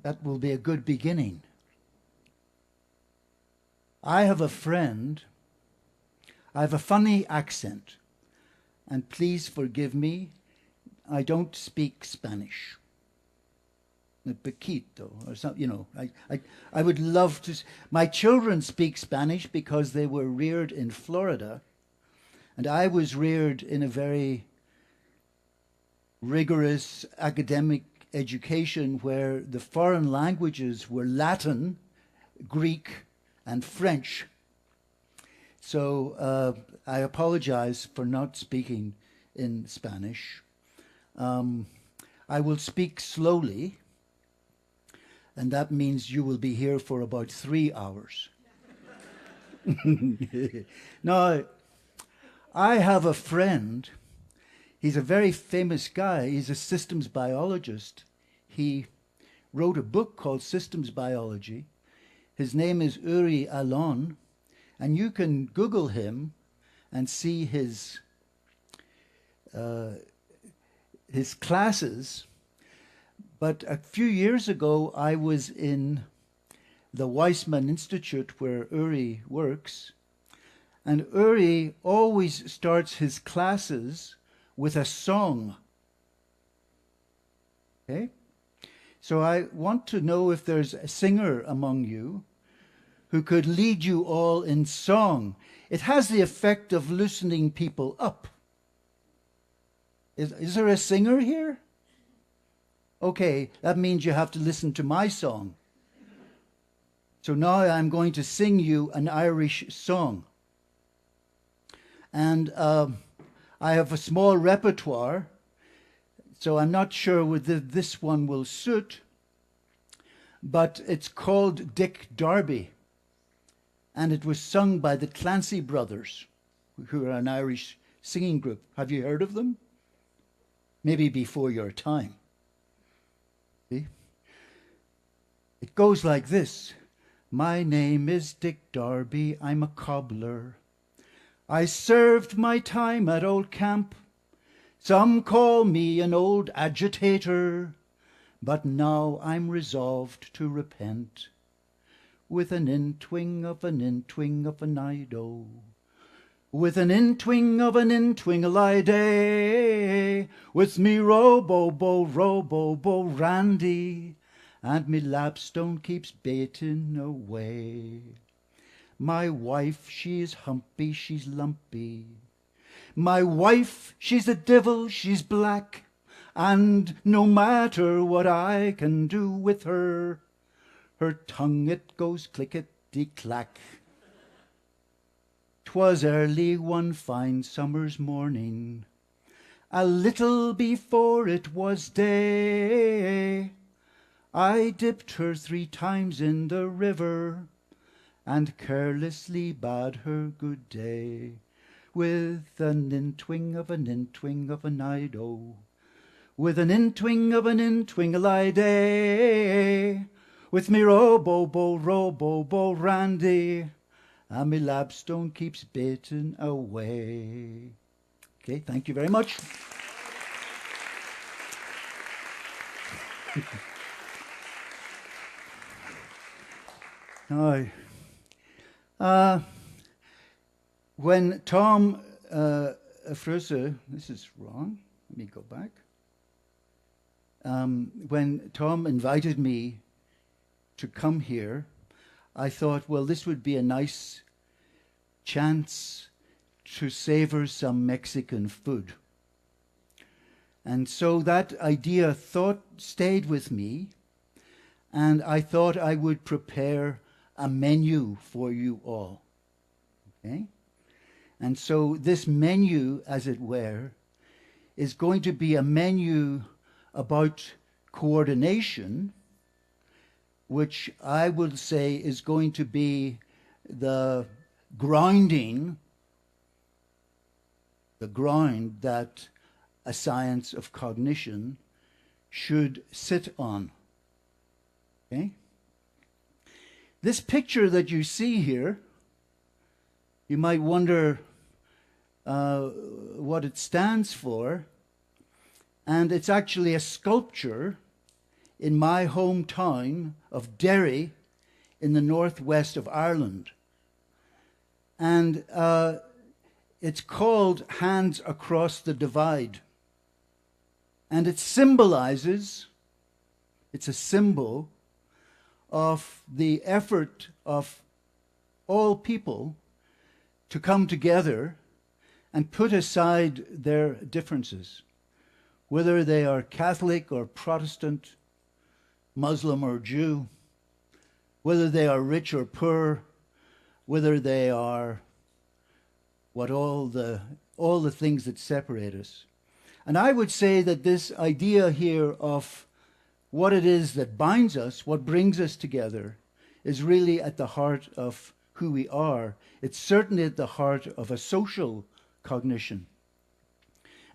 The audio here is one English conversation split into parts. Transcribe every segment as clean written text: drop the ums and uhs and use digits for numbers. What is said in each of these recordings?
That will be a good beginning. I have a friend. I have a funny accent. And please forgive me, I don't speak Spanish. Poquito, or something, you know. I would love to. My children speak Spanish because they were reared in Florida, and I was reared in a very rigorous academic education where the foreign languages were Latin, Greek, and French. So I apologize for not speaking in Spanish. I will speak slowly, and that means you will be here for about 3 hours. Now, I have a friend. He's a very famous guy. He's a systems biologist. He wrote a book called Systems Biology. His name is Uri Alon, and you can Google him and see his classes. But a few years ago, I was in the Weizmann Institute where Uri works, and Uri always starts his classes with a song. Okay? So I want to know if there's a singer among you who could lead you all in song. It has the effect of loosening people up. Is there a singer here? Okay, that means you have to listen to my song. So now I'm going to sing you an Irish song. And I have a small repertoire, so I'm not sure whether this one will suit, but it's called Dick Darby, and it was sung by the Clancy Brothers, who are an Irish singing group. Have you heard of them? Maybe before your time. See? It goes like this. My name is Dick Darby, I'm a cobbler. I served my time at old camp. Some call me an old agitator, but now I'm resolved to repent. With an in-twing of an in-twing of an ido. With an in-twing of an in-twingle-I-day. With me robo-bo randy. And me lapstone keeps baiting away. My wife, she's humpy, she's lumpy. My wife, she's a devil, she's black. And no matter what I can do with her, her tongue it goes clickety-clack. 'Twas early one fine summer's morning, a little before it was day. I dipped her 3 times in the river, and carelessly bade her good day. With an in-twing of an in-twing of an ido. With an in-twing of an in-twingle-I-day. With me robo-bo randy. And me lapstone keeps baiting away. Okay, thank you very much. Now, when Tom Fröse, this is wrong, let me go back. When Tom invited me to come here, I thought, well, this would be a nice chance to savor some Mexican food. And so that idea stayed with me, and I thought I would prepare a menu for you all. Okay? And so this menu, as it were, is going to be a menu about coordination, which I would say is going to be the ground that a science of cognition should sit on. Okay? This picture that you see here, you might wonder what it stands for, and it's actually a sculpture in my hometown of Derry in the northwest of Ireland. And it's called Hands Across the Divide. And it symbolizes, it's a symbol of the effort of all people to come together and put aside their differences, whether they are Catholic or Protestant, Muslim or Jew, whether they are rich or poor, whether they are all the things that separate us. And I would say that this idea here of what it is that binds us, what brings us together, is really at the heart of who we are. It's certainly at the heart of a social cognition.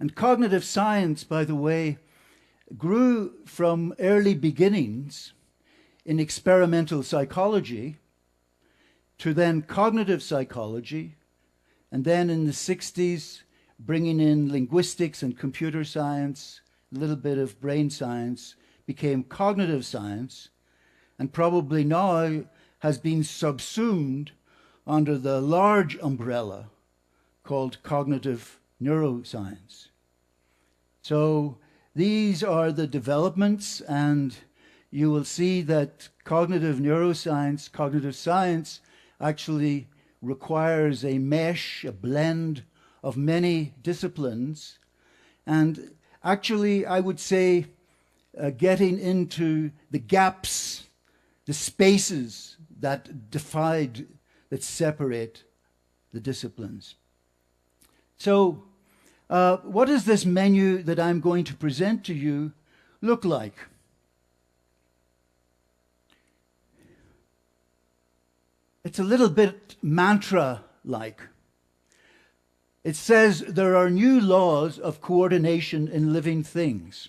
And cognitive science, by the way, grew from early beginnings in experimental psychology to then cognitive psychology, and then in the 60s, bringing in linguistics and computer science, a little bit of brain science, became cognitive science, and probably now has been subsumed under the large umbrella called cognitive neuroscience. So these are the developments, and you will see that cognitive neuroscience, cognitive science, actually requires a mesh, a blend of many disciplines. And actually, I would say, getting into the gaps, the spaces that separate the disciplines. So, what does this menu that I'm going to present to you look like? It's a little bit mantra-like. It says there are new laws of coordination in living things.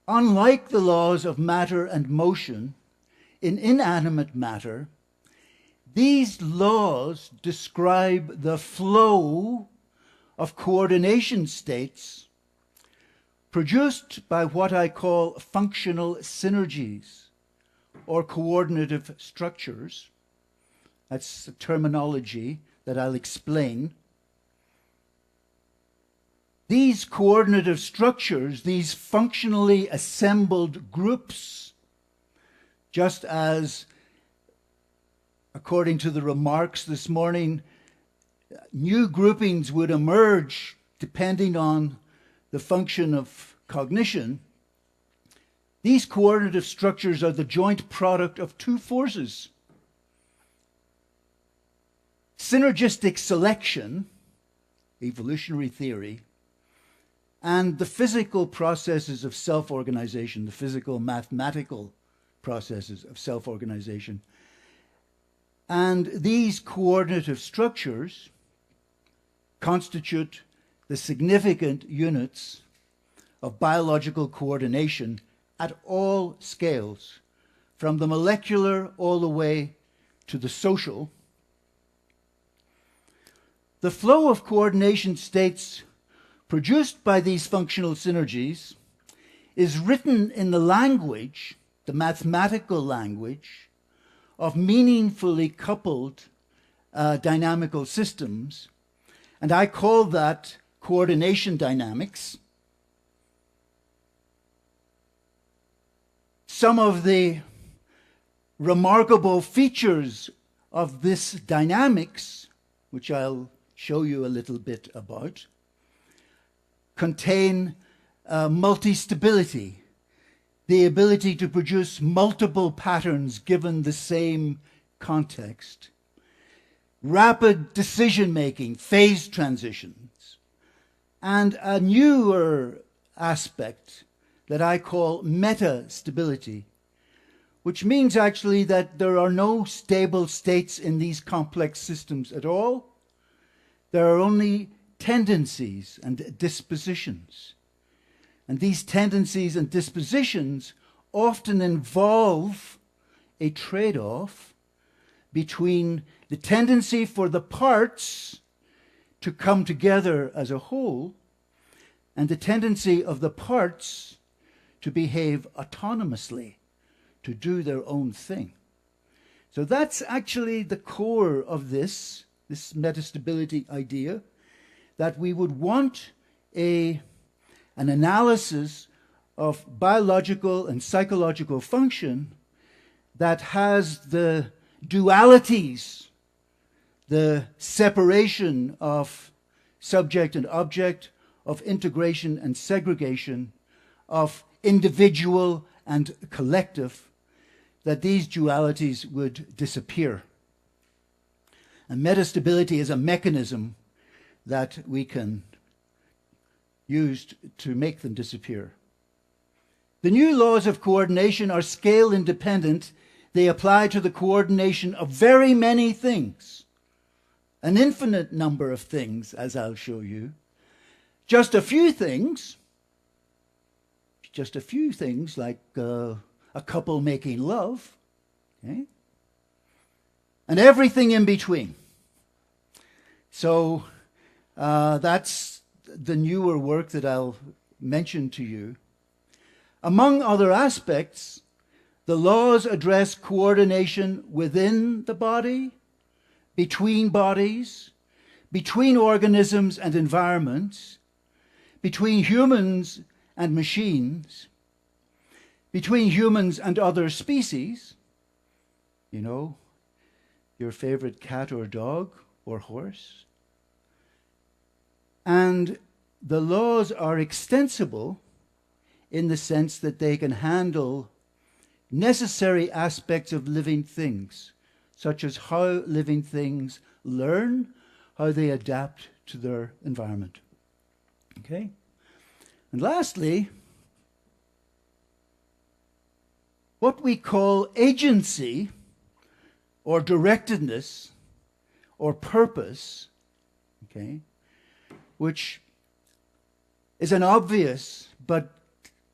Unlike the laws of matter and motion in inanimate matter, these laws describe the flow of coordination states produced by what I call functional synergies or coordinative structures. That's a terminology that I'll explain. These coordinative structures, these functionally assembled groups, just as, according to the remarks this morning, new groupings would emerge depending on the function of cognition, these coordinative structures are the joint product of two forces. Synergistic selection, evolutionary theory, and the physical processes of self-organization, the physical mathematical processes of self-organization. And these coordinative structures constitute the significant units of biological coordination at all scales, from the molecular all the way to the social. The flow of coordination states produced by these functional synergies is written in the language, the mathematical language, of meaningfully coupled dynamical systems, and I call that coordination dynamics. Some of the remarkable features of this dynamics, which I'll show you a little bit about, contain multi-stability, the ability to produce multiple patterns given the same context, rapid decision-making, phase transitions, and a newer aspect that I call meta-stability, which means actually that there are no stable states in these complex systems at all. There are only tendencies and dispositions. And these tendencies and dispositions often involve a trade-off between the tendency for the parts to come together as a whole and the tendency of the parts to behave autonomously, to do their own thing. So that's actually the core of this metastability idea, that we would want an analysis of biological and psychological function that has the dualities, the separation of subject and object, of integration and segregation, of individual and collective, that these dualities would disappear. And metastability is a mechanism that we can use to make them disappear. The new laws of coordination are scale independent. They apply to the coordination of very many things, an infinite number of things, as I'll show you. Just a few things like a couple making love, okay? And everything in between. So that's the newer work that I'll mention to you. Among other aspects, the laws address coordination within the body, between bodies, between organisms and environments, between humans and machines, between humans and other species, you know, your favorite cat or dog or horse. And the laws are extensible in the sense that they can handle necessary aspects of living things, such as how living things learn, how they adapt to their environment. Okay? And lastly, what we call agency or directedness or purpose, okay, which is an obvious but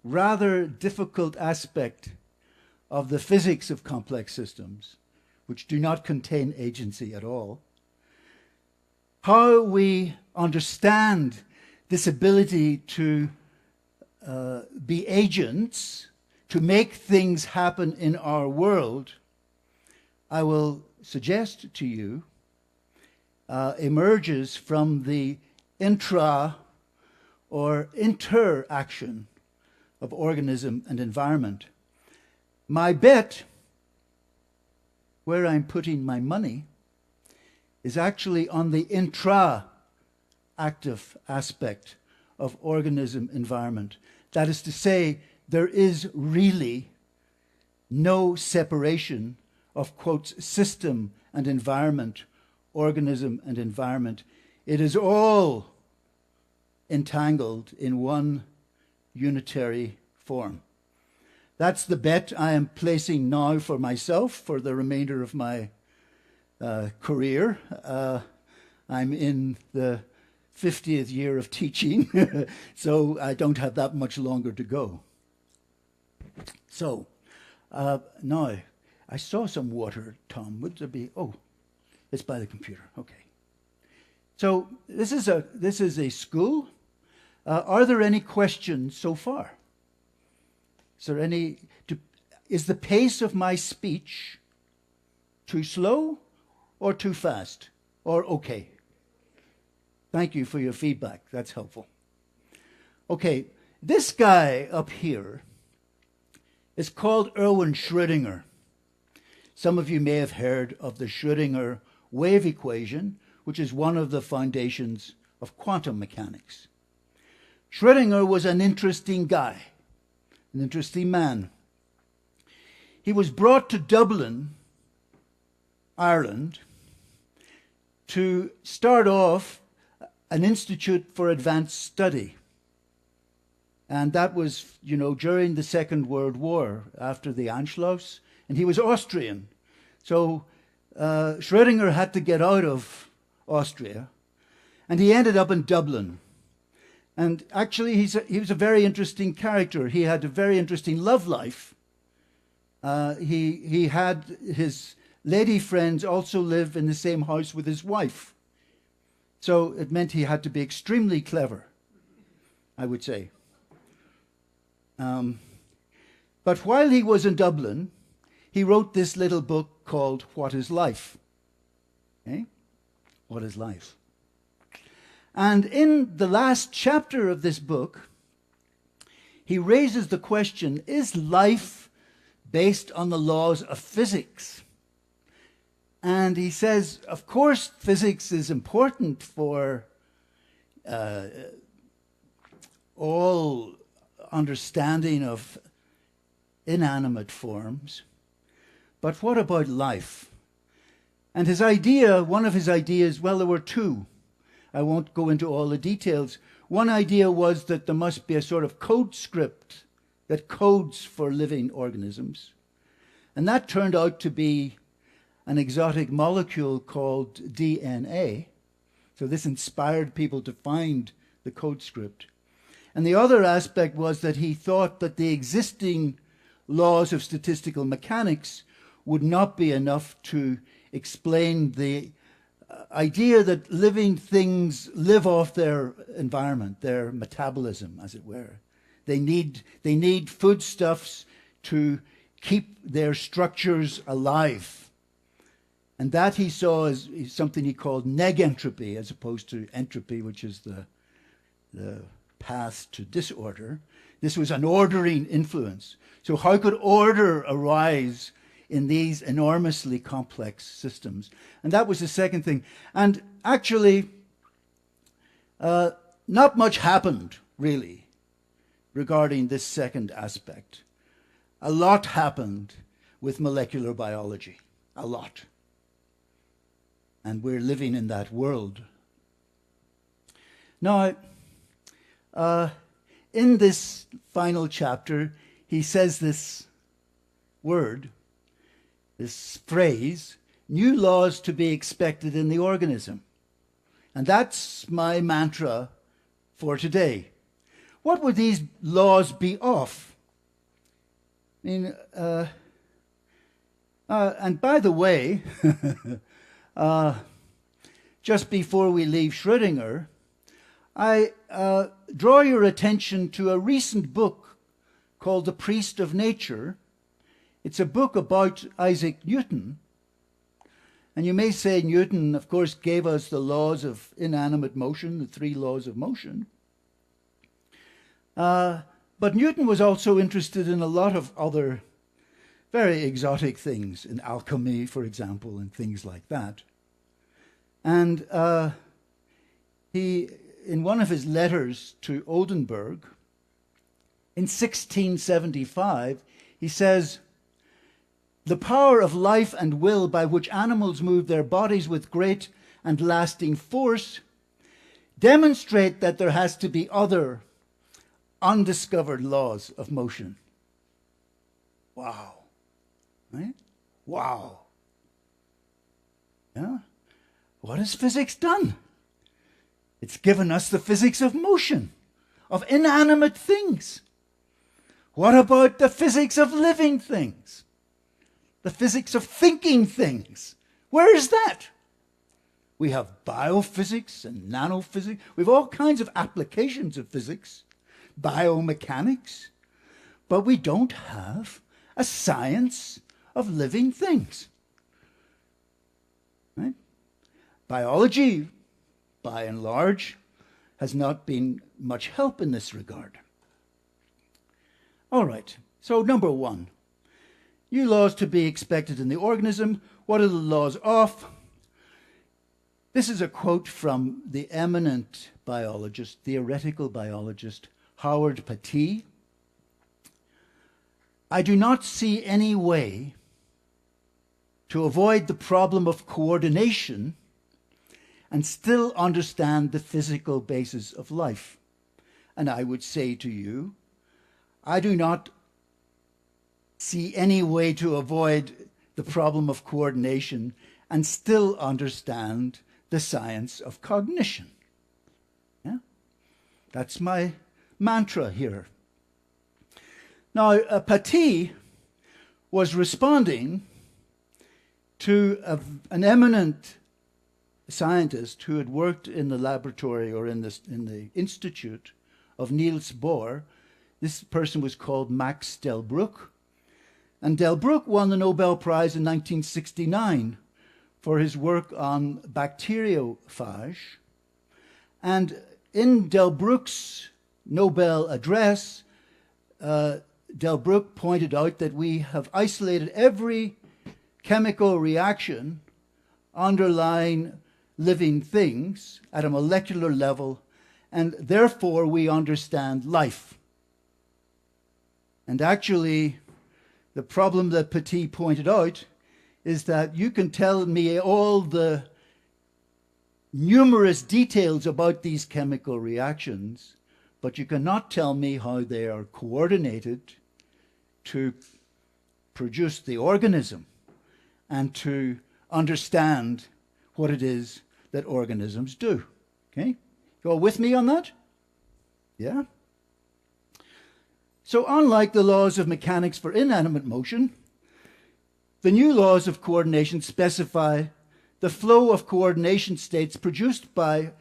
rather difficult aspect of the physics of complex systems, which do not contain agency at all. How we understand this ability to be agents, to make things happen in our world, I will suggest to you, emerges from the intra or interaction of organism and environment. My bet, where I'm putting my money, is actually on the intra-active aspect of organism environment. That is to say, there is really no separation of, quotes, system and environment, organism and environment. It is all entangled in one unitary form. That's the bet I am placing now for myself for the remainder of my career. I'm in the 50th year of teaching, so I don't have that much longer to go. So, now, I saw some water, Tom. Would there be? Oh, it's by the computer. Okay. So this is a school. Are there any questions so far? Is there any? Is the pace of my speech too slow, or too fast, or okay? Thank you for your feedback. That's helpful. Okay, this guy up here is called Erwin Schrödinger. Some of you may have heard of the Schrödinger wave equation, which is one of the foundations of quantum mechanics. Schrödinger was an interesting guy, an interesting man. He was brought to Dublin, Ireland, to start off an institute for advanced study. And that was, you know, during the Second World War, after the Anschluss, and he was Austrian. So Schrödinger had to get out of Austria, and he ended up in Dublin. And actually, he was a very interesting character. He had a very interesting love life. He had his lady friends also live in the same house with his wife. So it meant he had to be extremely clever. I would say. But while he was in Dublin, he wrote this little book called What is Life? Okay? What is Life? And in the last chapter of this book, he raises the question, is life based on the laws of physics? And he says, of course, physics is important for all understanding of inanimate forms, but what about life? And his idea, one of his ideas, well, there were two. I won't go into all the details. One idea was that there must be a sort of code script that codes for living organisms. And that turned out to be an exotic molecule called DNA. So this inspired people to find the code script. And the other aspect was that he thought that the existing laws of statistical mechanics would not be enough to explain the idea that living things live off their environment, their metabolism, as it were. They need foodstuffs to keep their structures alive. And that he saw as something he called negentropy, as opposed to entropy, which is the path to disorder. This was an ordering influence. So how could order arise in these enormously complex systems? And that was the second thing. And actually, not much happened, really, regarding this second aspect. A lot happened with molecular biology. A lot. And we're living in that world. Now, in this final chapter, he says this word, this phrase, new laws to be expected in the organism. And that's my mantra for today. What would these laws be of? I mean, and by the way, just before we leave Schrödinger, I draw your attention to a recent book called The Priest of Nature. It's a book about Isaac Newton. And you may say Newton, of course, gave us the laws of inanimate motion, the three laws of motion. But Newton was also interested in a lot of other very exotic things, in alchemy, for example, and things like that. And he, in one of his letters to Oldenburg, in 1675, he says, "The power of life and will by which animals move their bodies with great and lasting force demonstrate that there has to be other undiscovered laws of motion." Wow. Right? Wow. Yeah? What has physics done? It's given us the physics of motion, of inanimate things. What about the physics of living things? The physics of thinking things? Where is that? We have biophysics and nanophysics. We have all kinds of applications of physics, biomechanics, but we don't have a science of living things. Right? Biology, by and large, has not been much help in this regard. All right, so number one, new laws to be expected in the organism. What are the laws of? This is a quote from the eminent biologist, theoretical biologist, Howard Patti. "I do not see any way to avoid the problem of coordination and still understand the physical basis of life." And I would say to you, I do not see any way to avoid the problem of coordination and still understand the science of cognition. Yeah? That's my mantra here. Now, Patti was responding to an eminent scientist who had worked in the laboratory or in the institute of Niels Bohr. This person was called Max Delbrück. And Delbrück won the Nobel Prize in 1969 for his work on bacteriophage. And in Delbrück's Nobel address, Delbrück pointed out that we have isolated every chemical reaction underlying living things at a molecular level, and therefore we understand life. And actually, the problem that Petit pointed out is that you can tell me all the numerous details about these chemical reactions, but you cannot tell me how they are coordinated to produce the organism and to understand what it is that organisms do. Okay? You all with me on that? Yeah? So unlike the laws of mechanics for inanimate motion, the new laws of coordination specify the flow of coordination states produced by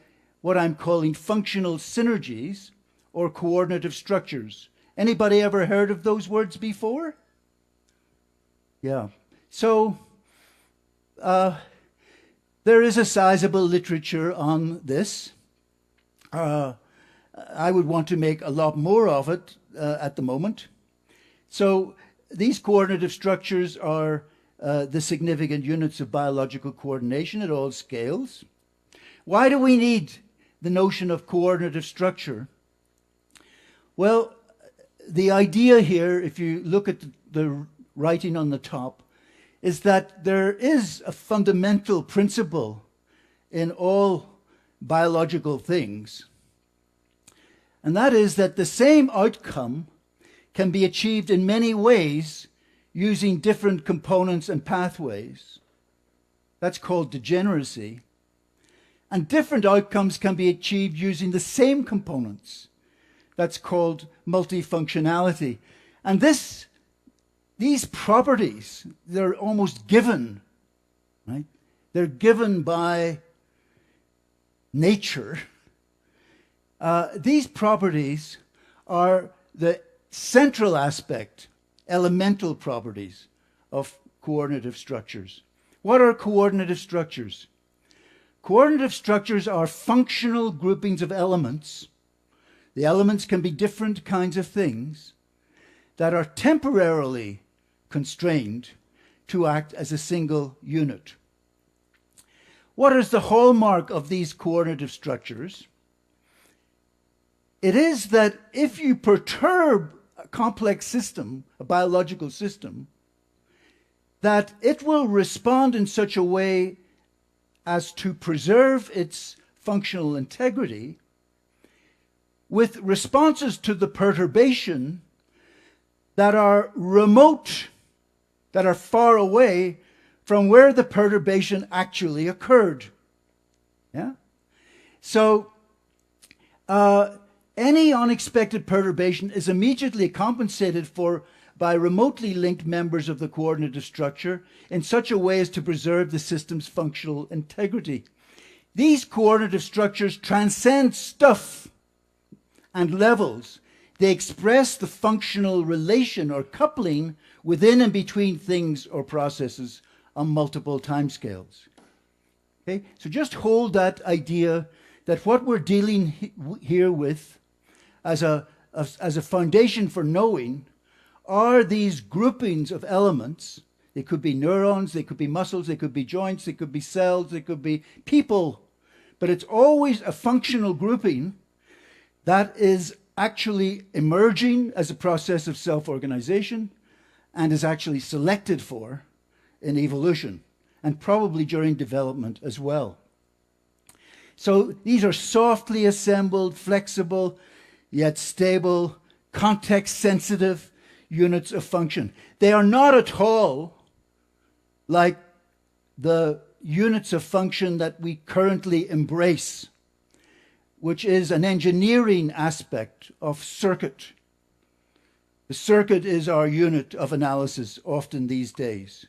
what I'm calling functional synergies or coordinative structures. Anybody ever heard of those words before? Yeah. So there is a sizable literature on this. I would want to make a lot more of it at the moment. So these coordinative structures are the significant units of biological coordination at all scales. Why do we need the notion of coordinative structure? Well, the idea here, if you look at the writing on the top, is that there is a fundamental principle in all biological things, and that is that the same outcome can be achieved in many ways using different components and pathways. That's called degeneracy. And different outcomes can be achieved using the same components. That's called multifunctionality. And these properties, they're almost given, right? They're given by nature. These properties are the central aspect, elemental properties of coordinative structures. What are coordinative structures? Coordinative structures are functional groupings of elements. The elements can be different kinds of things that are temporarily constrained to act as a single unit. What is the hallmark of these coordinative structures? It is that if you perturb a complex system, a biological system, that it will respond in such a way as to preserve its functional integrity with responses to the perturbation that are remote, that are far away from where the perturbation actually occurred. Yeah? So, any unexpected perturbation is immediately compensated for by remotely linked members of the coordinative structure in such a way as to preserve the system's functional integrity. These coordinative structures transcend stuff and levels. They express the functional relation or coupling within and between things or processes on multiple timescales. Okay? So just hold that idea that what we're dealing here with as a foundation for knowing are these groupings of elements. They could be neurons, they could be muscles, they could be joints, they could be cells, they could be people. But it's always a functional grouping that is actually emerging as a process of self-organization and is actually selected for in evolution and probably during development as well. So these are softly assembled, flexible, yet stable, context-sensitive units of function. They are not at all like the units of function that we currently embrace, which is an engineering aspect of circuit. The circuit is our unit of analysis often these days.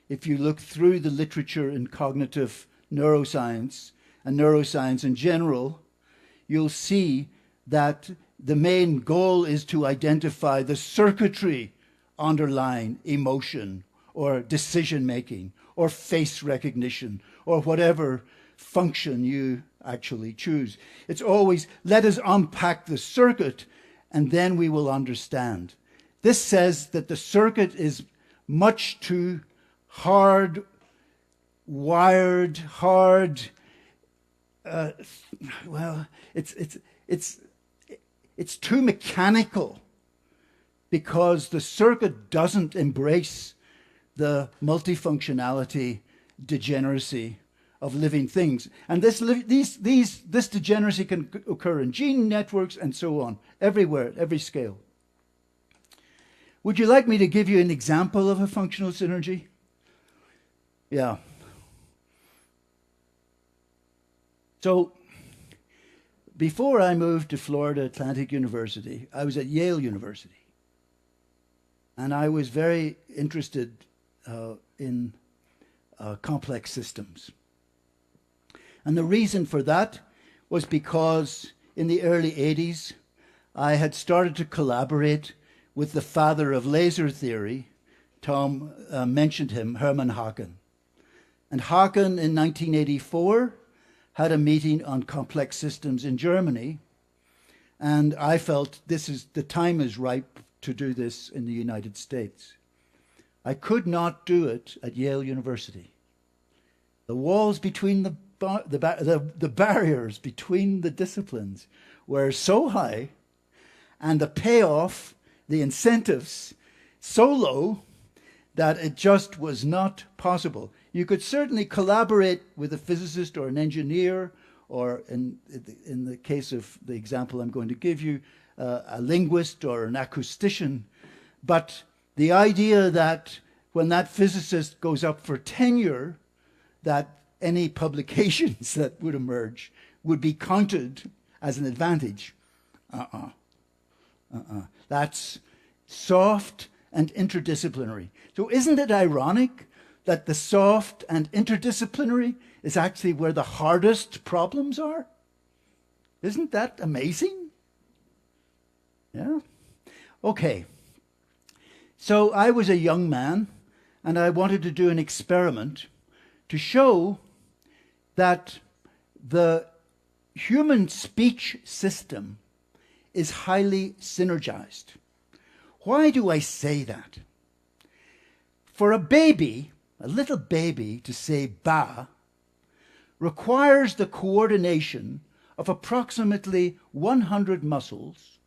If you look through the literature in cognitive neuroscience and neuroscience in general, you'll see that the main goal is to identify the circuitry underlying emotion or decision-making or face recognition or whatever function you actually choose. It's always, let us unpack the circuit and then we will understand. This says that the circuit is much too hard, wired, hard. Well, it's too mechanical because the circuit doesn't embrace the multifunctionality degeneracy of living things. And this degeneracy can occur in gene networks and so on, everywhere, at every scale. Would you like me to give you an example of a functional synergy? Yeah. So, before I moved to Florida Atlantic University, I was at Yale University. And I was very interested in complex systems. And the reason for that was because in the early 80s, I had started to collaborate with the father of laser theory. Tom mentioned him, Hermann Haken. And Haken in 1984 had a meeting on complex systems in Germany. And I felt the time is ripe to do this in the United States. I could not do it at Yale University. The walls between the barriers between the disciplines were so high, and the payoff, the incentives, so low that it just was not possible. You could certainly collaborate with a physicist or an engineer, or in the case of the example I'm going to give you, a linguist or an acoustician. But the idea that when that physicist goes up for tenure, that any publications that would emerge would be counted as an advantage. That's soft and interdisciplinary. So isn't it ironic that the soft and interdisciplinary is actually where the hardest problems are? Isn't that amazing? Yeah? Okay. So I was a young man, and I wanted to do an experiment to show that the human speech system is highly synergized. Why do I say that? For a baby, a little baby, to say ba requires the coordination of approximately 100 muscles.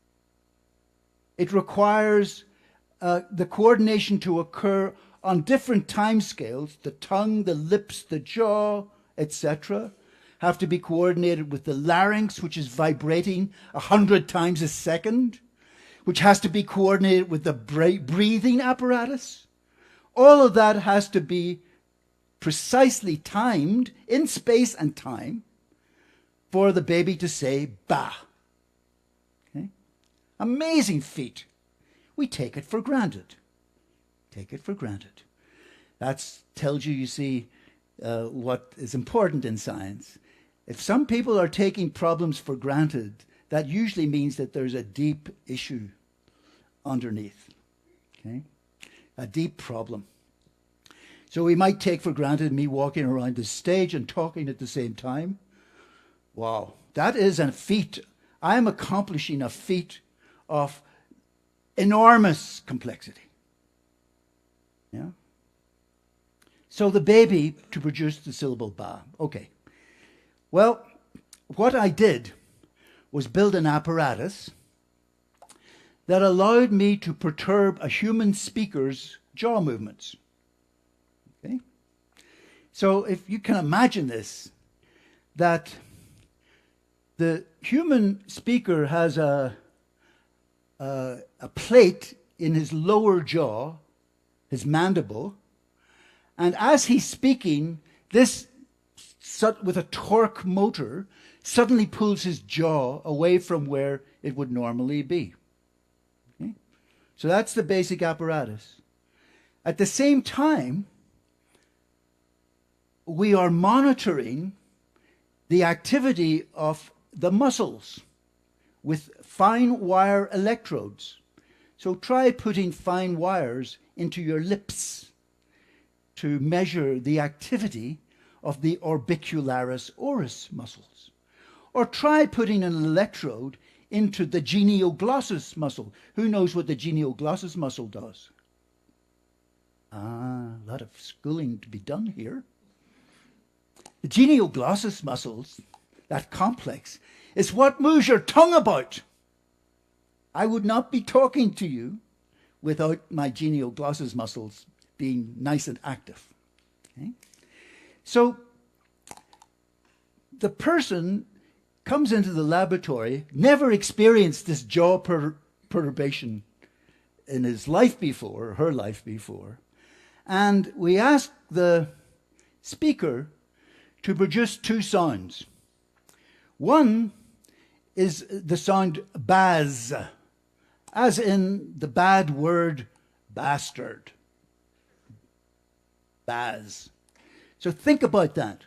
It requires the coordination to occur on different time scales. The tongue, the lips, the jaw, etc. have to be coordinated with the larynx, which is vibrating 100 times a second, which has to be coordinated with the breathing apparatus. All of that has to be precisely timed in space and time for the baby to say ba. Okay? Amazing feat. We take it for granted. Take it for granted. That tells you, you see, what is important in science. If some people are taking problems for granted, that usually means that there's a deep issue underneath. Okay? A deep problem. So we might take for granted me walking around the stage and talking at the same time. Wow, that is a feat. I am accomplishing a feat of enormous complexity. Yeah? So the baby to produce the syllable ba. Okay. Well, what I did was build an apparatus that allowed me to perturb a human speaker's jaw movements. Okay? So if you can imagine this, that the human speaker has a plate in his lower jaw, his mandible, and as he's speaking, this, with a torque motor, suddenly pulls his jaw away from where it would normally be. Okay? So that's the basic apparatus. At the same time, we are monitoring the activity of the muscles. with fine wire electrodes. So try putting fine wires into your lips to measure the activity of the orbicularis oris muscles. Or try putting an electrode into the genioglossus muscle. Who knows what the genioglossus muscle does? A lot of schooling to be done here. The genioglossus muscles, that complex, is what moves your tongue about. I would not be talking to you without my genioglossus muscles being nice and active. Okay? So the person comes into the laboratory, never experienced this jaw perturbation in his life before, or her life before, and we ask the speaker to produce two sounds. One is the sound baz, as in the bad word bastard. Baz. So think about that.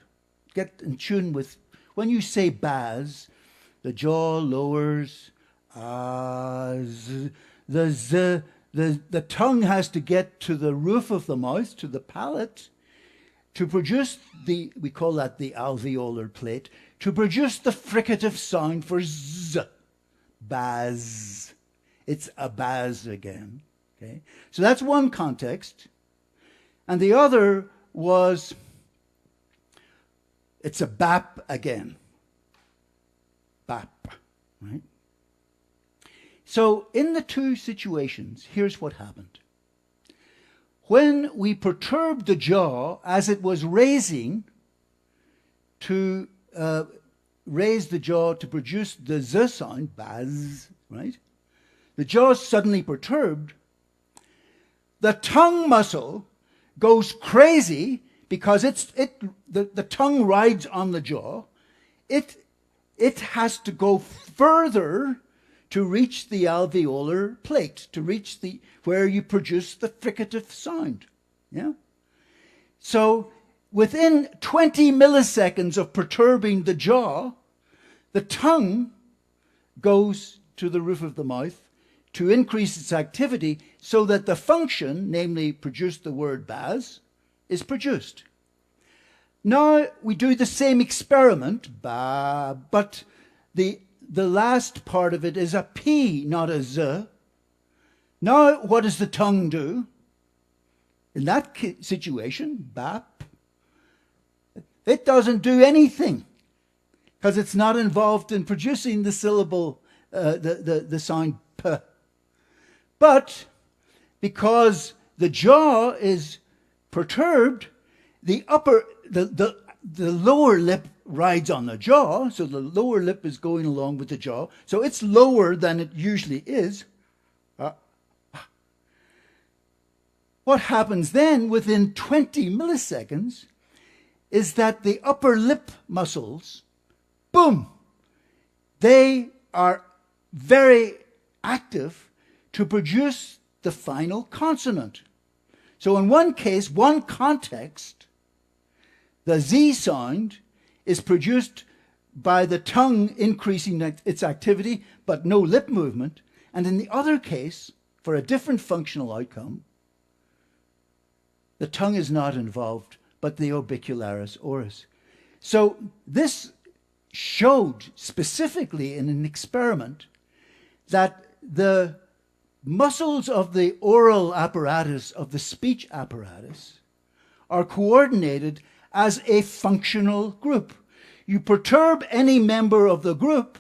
Get in tune with, when you say baz, the jaw lowers, the tongue has to get to the roof of the mouth, to the palate, to produce we call that the alveolar plate, to produce the fricative sound for z, baz. It's a baz again. Okay? So that's one context. And the other was, it's a bap again. Bap, right? So in the two situations, here's what happened. When we perturbed the jaw as it was raising to raise the jaw to produce the z sound, baz, right? The jaw is suddenly perturbed. The tongue muscle goes crazy because the tongue rides on the jaw. It has to go further to reach the alveolar plate, to reach where you produce the fricative sound. Yeah? So within 20 milliseconds of perturbing the jaw, the tongue goes to the roof of the mouth to increase its activity so that the function, namely produce the word baz, is produced. Now we do the same experiment, ba, but the last part of it is a P, not a Z. Now what does the tongue do? In that situation, bap, it doesn't do anything because it's not involved in producing the syllable, the sound P. But because the jaw is perturbed, the lower lip rides on the jaw, so the lower lip is going along with the jaw, so it's lower than it usually is. What happens then within 20 milliseconds is that the upper lip muscles, boom, they are very active to produce the final consonant. So in one case, one context, the Z sound is produced by the tongue increasing its activity, but no lip movement. And in the other case, for a different functional outcome, the tongue is not involved, but the orbicularis oris. So this showed specifically in an experiment that the muscles of the oral apparatus, of the speech apparatus, are coordinated as a functional group. You perturb any member of the group,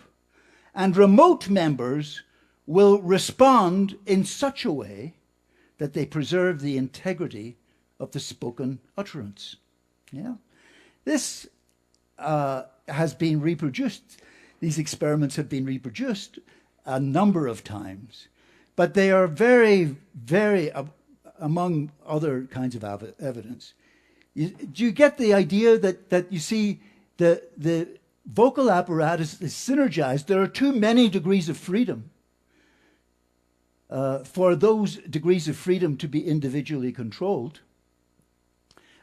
and remote members will respond in such a way that they preserve the integrity of the spoken utterance. Yeah? This has been reproduced. These experiments have been reproduced a number of times, but they are very, very, among other kinds of evidence. Do you get the idea that you see the vocal apparatus is synergized? There are too many degrees of freedom for those degrees of freedom to be individually controlled.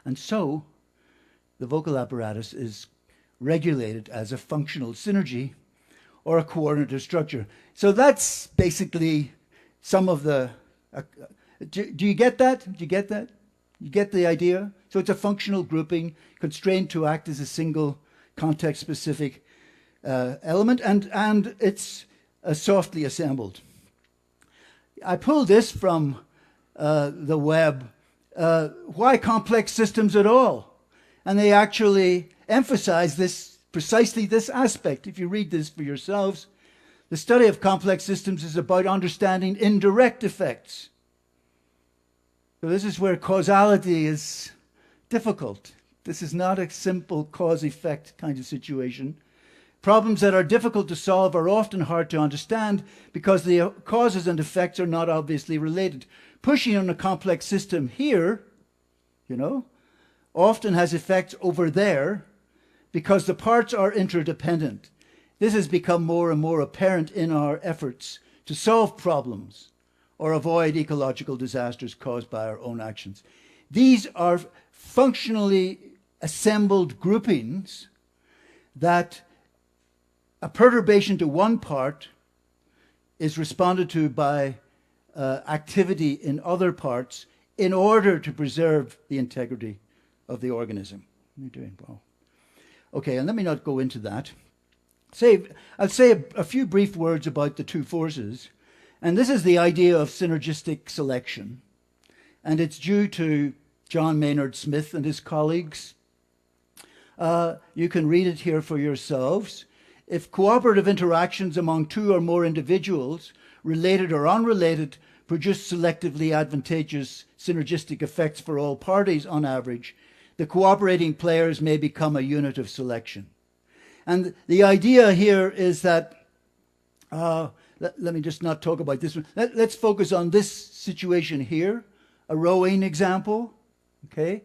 And so the vocal apparatus is regulated as a functional synergy or a coordinative structure. So that's basically some of the... do you get that? Do you get that? You get the idea? So it's a functional grouping constrained to act as a single context-specific element, and it's softly assembled. I pulled this from the web. Why complex systems at all? And they actually emphasize this, precisely this aspect. If you read this for yourselves, the study of complex systems is about understanding indirect effects. So this is where causality is difficult. This is not a simple cause-effect kind of situation. Problems that are difficult to solve are often hard to understand because the causes and effects are not obviously related. Pushing on a complex system here, often has effects over there because the parts are interdependent. This has become more and more apparent in our efforts to solve problems or avoid ecological disasters caused by our own actions. These are functionally assembled groupings that a perturbation to one part is responded to by activity in other parts in order to preserve the integrity of the organism. You're doing well. Okay, and let me not go into that. I'll say a few brief words about the two forces. And this is the idea of synergistic selection. And it's due to John Maynard Smith and his colleagues. You can read it here for yourselves. If cooperative interactions among two or more individuals, related or unrelated, produce selectively advantageous synergistic effects for all parties on average, the cooperating players may become a unit of selection. And the idea here is that, let me just not talk about this one. Let's focus on this situation here, a rowing example, okay,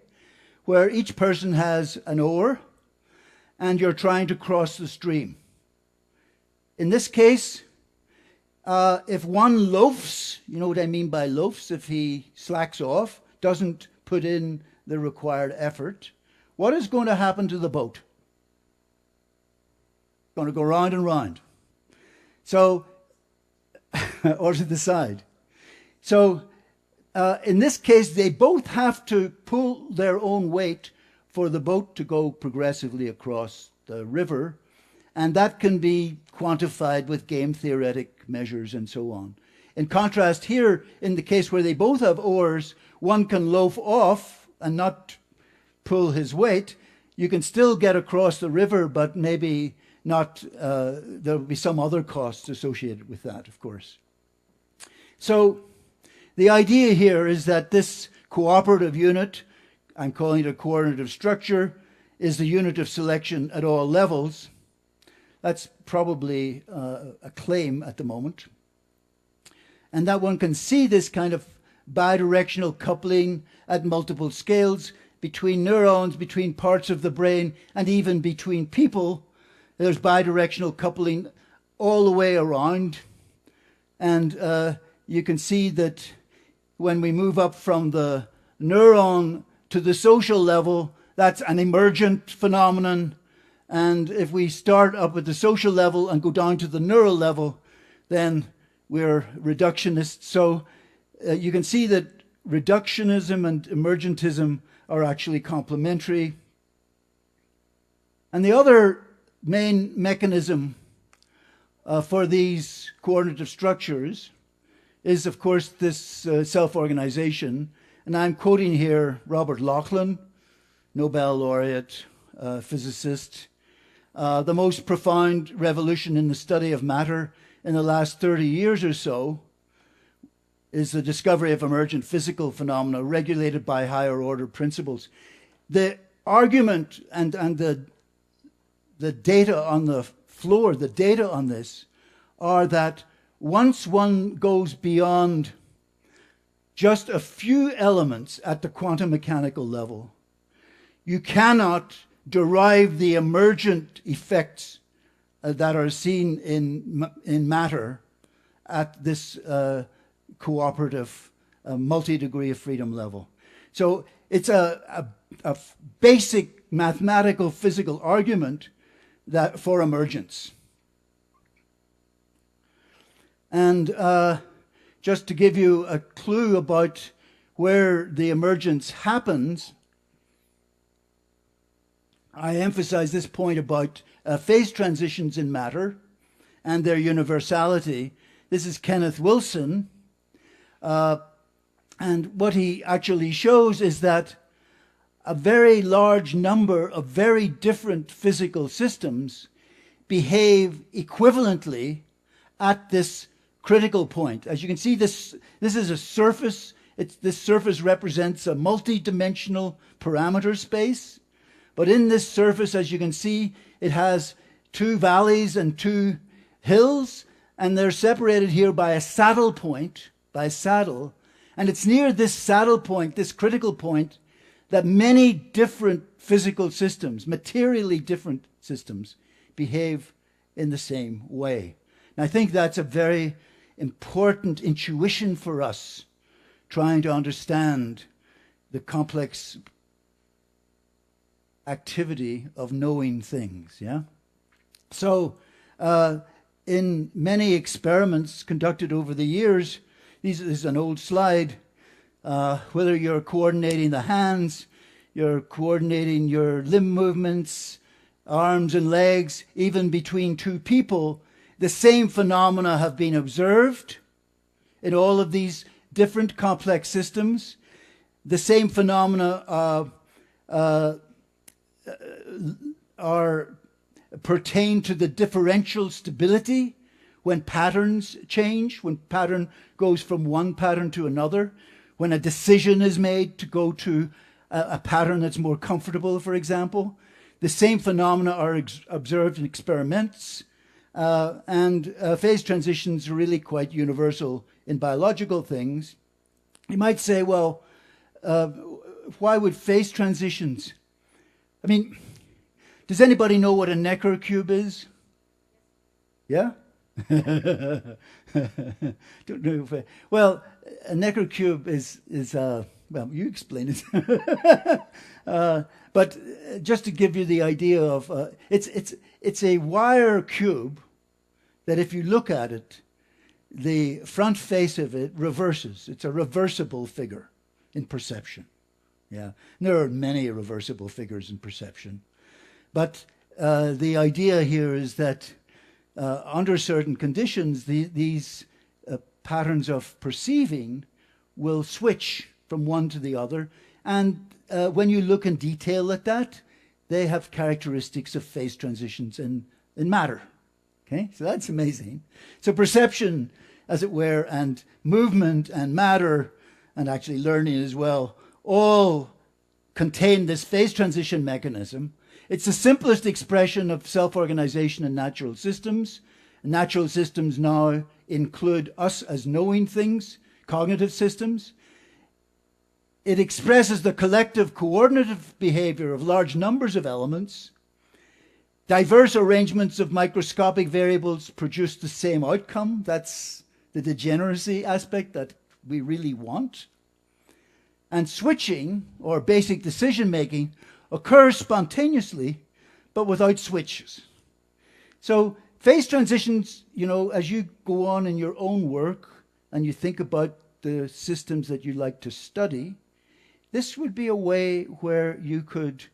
where each person has an oar and you're trying to cross the stream. In this case, if one loafs, you know what I mean by loafs, if he slacks off, doesn't put in the required effort, what is going to happen to the boat? It's going to go round and round. So, or to the side. So, in this case, they both have to pull their own weight for the boat to go progressively across the river, and that can be quantified with game theoretic measures and so on. In contrast here, in the case where they both have oars, one can loaf off and not pull his weight. You can still get across the river, but maybe not, there'll be some other costs associated with that, of course. So the idea here is that this cooperative unit, I'm calling it a coordinative structure, is the unit of selection at all levels. That's probably a claim at the moment. And that one can see this kind of bidirectional coupling at multiple scales between neurons, between parts of the brain, and even between people. There's bidirectional coupling all the way around. And you can see that when we move up from the neuron to the social level, that's an emergent phenomenon. And if we start up at the social level and go down to the neural level, then we're reductionists. So you can see that reductionism and emergentism are actually complementary. And the other main mechanism for these coordinative structures is, of course, this self-organization. And I'm quoting here Robert Laughlin, Nobel laureate, physicist. The most profound revolution in the study of matter in the last 30 years or so is the discovery of emergent physical phenomena regulated by higher order principles. The argument and the data on the floor, the data on this, are that once one goes beyond just a few elements at the quantum mechanical level, you cannot derive the emergent effects that are seen in matter at this cooperative multi-degree of freedom level. So it's a basic mathematical physical argument that for emergence. And just to give you a clue about where the emergence happens, I emphasize this point about phase transitions in matter and their universality. This is Kenneth Wilson. And what he actually shows is that a very large number of very different physical systems behave equivalently at this critical point. As you can see, this is a surface. This surface represents a multi-dimensional parameter space. But in this surface, as you can see, it has two valleys and two hills, and they're separated here by a saddle point, by a saddle. And it's near this saddle point, this critical point, that many different physical systems, materially different systems, behave in the same way. And I think that's a very important intuition for us, trying to understand the complex activity of knowing things, yeah? So, in many experiments conducted over the years, this is an old slide, whether you're coordinating the hands, you're coordinating your limb movements, arms and legs, even between two people, the same phenomena have been observed in all of these different complex systems. The same phenomena pertain to the differential stability when patterns change, when pattern goes from one pattern to another, when a decision is made to go to a pattern that's more comfortable, for example. The same phenomena are observed in experiments, and phase transitions are really quite universal in biological things. You might say, well, why would phase transitions? I mean, does anybody know what a Necker cube is? Yeah? Don't know if well, a Necker cube is well, you explain it. But just to give you the idea of, it's a wire cube that if you look at it, the front face of it reverses. It's a reversible figure in perception. Yeah, and there are many reversible figures in perception. But the idea here is that under certain conditions, these patterns of perceiving will switch from one to the other. And when you look in detail at that, they have characteristics of phase transitions in matter. Okay, so that's amazing. So perception, as it were, and movement and matter, and actually learning as well, all contain this phase transition mechanism. It's the simplest expression of self-organization in natural systems. Natural systems now include us as knowing things, cognitive systems. It expresses the collective coordinative behavior of large numbers of elements. Diverse arrangements of microscopic variables produce the same outcome. That's the degeneracy aspect that we really want. And switching, or basic decision-making, occurs spontaneously, but without switches. So phase transitions, you know, as you go on in your own work and you think about the systems that you like to study, this would be a way where you could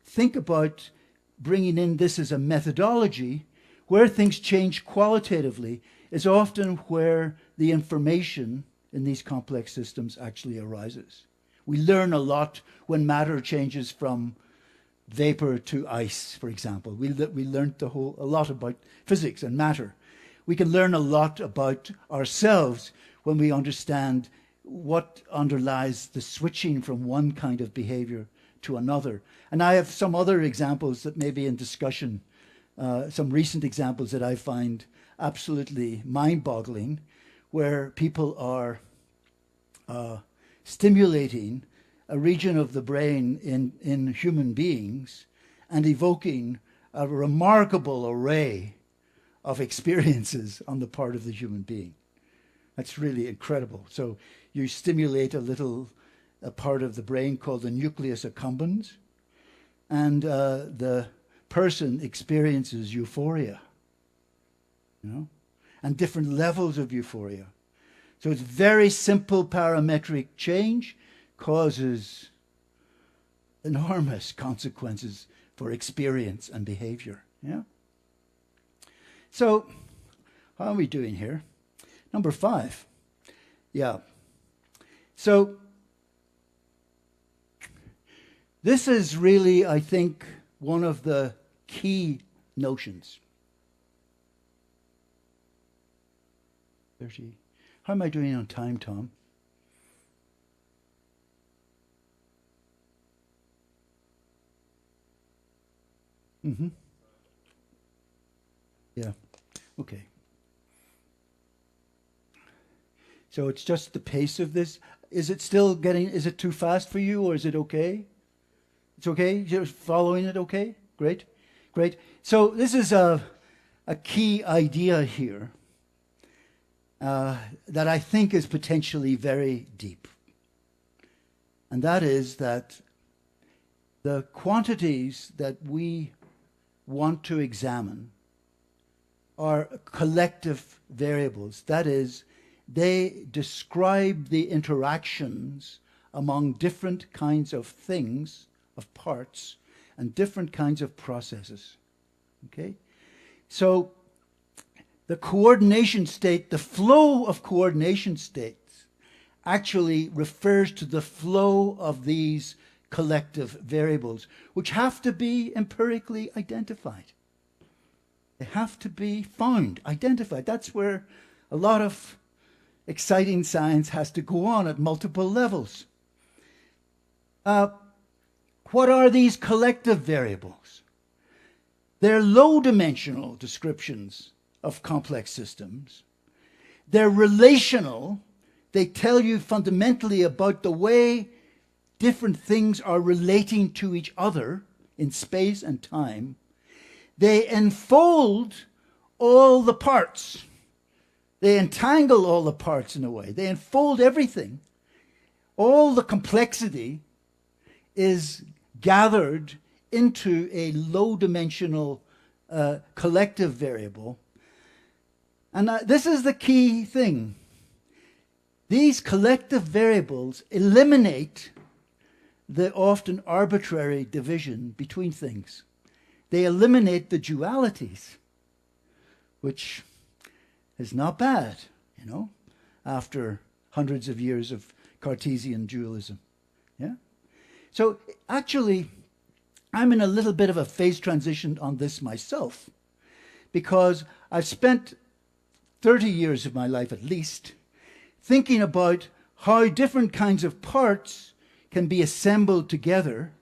think about bringing in this as a methodology. Where things change qualitatively is often where the information in these complex systems actually arises. We learn a lot when matter changes from vapor to ice, for example. We learned a lot about physics and matter. We can learn a lot about ourselves when we understand what underlies the switching from one kind of behavior to another. And I have some other examples that may be in discussion, some recent examples that I find absolutely mind-boggling, where people are stimulating a region of the brain in human beings and evoking a remarkable array of experiences on the part of the human being. That's really incredible. So you stimulate a part of the brain called the nucleus accumbens, and the person experiences euphoria, you know? and different levels of euphoria. So it's very simple parametric change causes enormous consequences for experience and behavior. Yeah. So how are we doing here? Number 5. Yeah. So this is really, I think, one of the key notions. 30. How am I doing on time, Tom? Mm-hmm. Yeah. Okay. So it's just the pace of this. Is it too fast for you, or is it okay? It's okay? You're following it okay? Great. Great. So this is a key idea here that I think is potentially very deep. And that is that the quantities that we want to examine are collective variables. That is, they describe the interactions among different kinds of things, of parts, and different kinds of processes. Okay? So the coordination state, the flow of coordination states, actually refers to the flow of these collective variables, which have to be empirically identified. They have to be found, identified. That's where a lot of exciting science has to go on at multiple levels. What are these collective variables? They're low-dimensional descriptions of complex systems. They're relational. They tell you fundamentally about the way different things are relating to each other in space and time. They enfold all the parts. They entangle all the parts in a way. They enfold everything. All the complexity is gathered into a low-dimensional collective variable. And this is the key thing. These collective variables eliminate the often arbitrary division between things. They eliminate the dualities, which is not bad, after hundreds of years of Cartesian dualism. Yeah? So actually, I'm in a little bit of a phase transition on this myself, because I've spent 30 years of my life at least thinking about how different kinds of parts can be assembled together,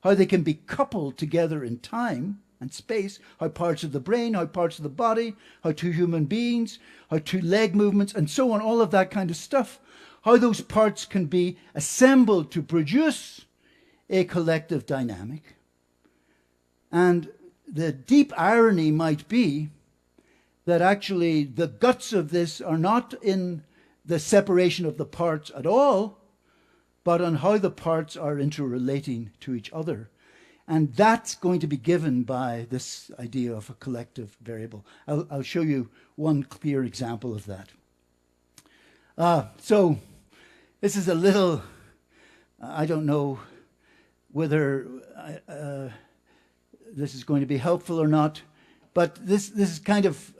how they can be coupled together in time and space, how parts of the brain, how parts of the body, how two human beings, how two leg movements, and so on, all of that kind of stuff, how those parts can be assembled to produce a collective dynamic. And the deep irony might be that actually the guts of this are not in the separation of the parts at all, but on how the parts are interrelating to each other. And that's going to be given by this idea of a collective variable. I'll show you one clear example of that. So this is a little, I don't know whether this is going to be helpful or not, but this is kind of,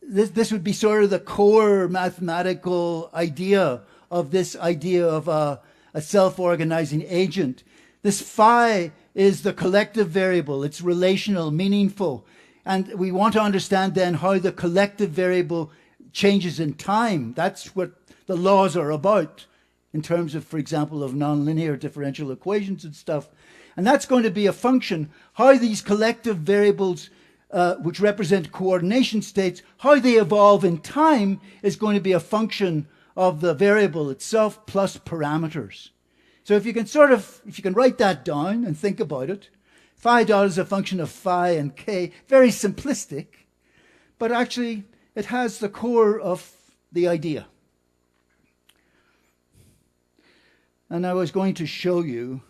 this would be sort of the core mathematical idea of this idea of a self-organizing agent. This phi is the collective variable. It's relational, meaningful. And we want to understand then how the collective variable changes in time. That's what the laws are about in terms of, for example, of nonlinear differential equations and stuff. And that's going to be a function, how these collective variables, which represent coordination states, how they evolve in time is going to be a function of the variable itself plus parameters. So if you can write that down and think about it, phi dot is a function of phi and k, very simplistic, but actually it has the core of the idea. And I was going to show you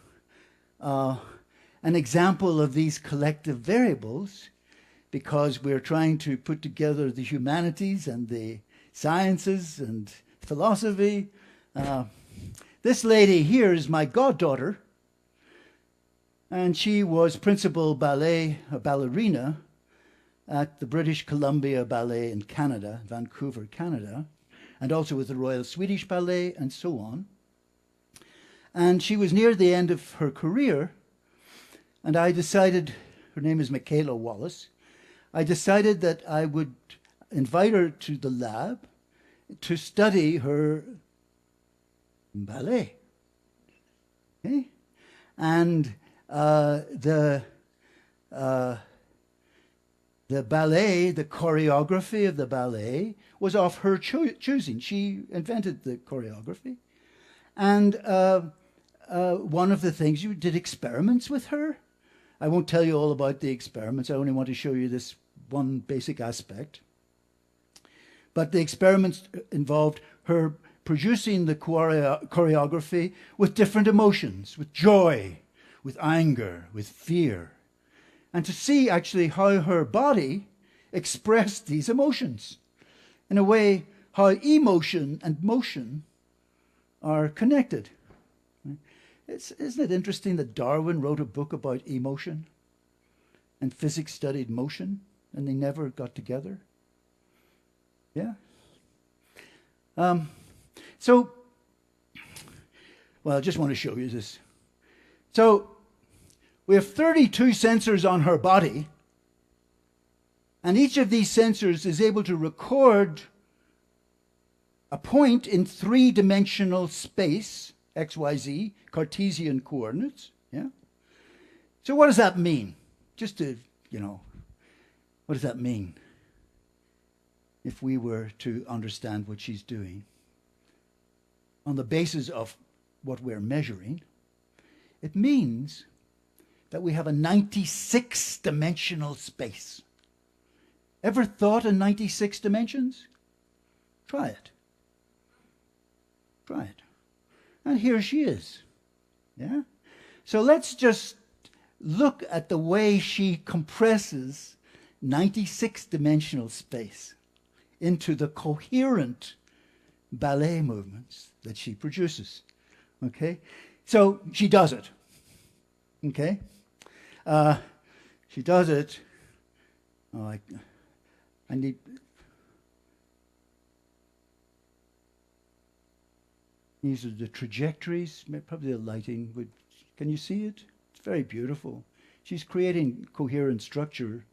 an example of these collective variables because we're trying to put together the humanities and the sciences and philosophy. This lady here is my goddaughter, and she was principal ballerina at the British Columbia Ballet in Canada, Vancouver, Canada, and also with the Royal Swedish Ballet and so on. And she was near the end of her career, and I decided, her name is Michaela Wallace, I decided that I would invite her to the lab to study her ballet. Okay? And the ballet, the choreography of the ballet was of her choosing. She invented the choreography. And one of the things, you did experiments with her. I won't tell you all about the experiments. I only want to show you this one basic aspect. But the experiments involved her producing the choreography with different emotions, with joy, with anger, with fear, and to see actually how her body expressed these emotions. In a way, how emotion and motion are connected. Isn't it interesting that Darwin wrote a book about emotion and physics studied motion and they never got together? Yeah. So, well, I just want to show you this. So, we have 32 sensors on her body, and each of these sensors is able to record a point in three-dimensional space, x, y, z, Cartesian coordinates. Yeah. So what does that mean? Just to, what does that mean if we were to understand what she's doing? On the basis of what we're measuring, it means that we have a 96-dimensional space. Ever thought in 96 dimensions? Try it. Try it. And here she is. Yeah? So let's just look at the way she compresses 96-dimensional space into the coherent ballet movements that she produces. Okay? So she does it. Okay? She does it. Oh, I need... These are the trajectories, probably the lighting. Can you see it? It's very beautiful. She's creating coherent structure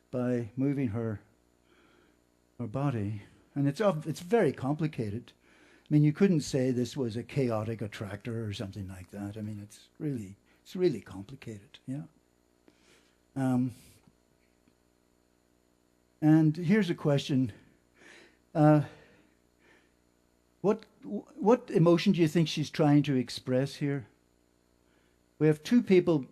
by moving her body. And it's very complicated. I mean, you couldn't say this was a chaotic attractor or something like that. I mean, it's really complicated, yeah. And here's a question. What emotion do you think she's trying to express here? We have two people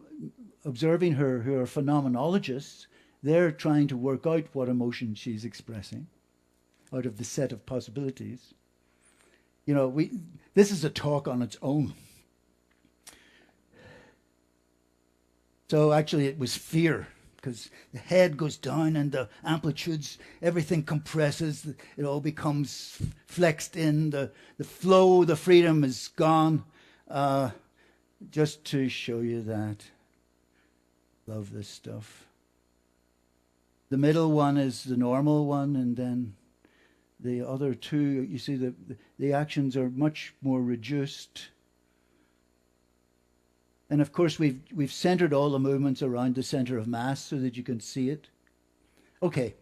observing her who are phenomenologists. They're trying to work out what emotion she's expressing out of the set of possibilities. This is a talk on its own. So actually it was fear, because the head goes down and the amplitudes, everything compresses, it all becomes flexed in, the flow, the freedom is gone. Just to show you that. Love this stuff. The middle one is the normal one, and then the other two, you see the actions are much more reduced. And of course we've centered all the movements around the center of mass so that you can see it. Okay.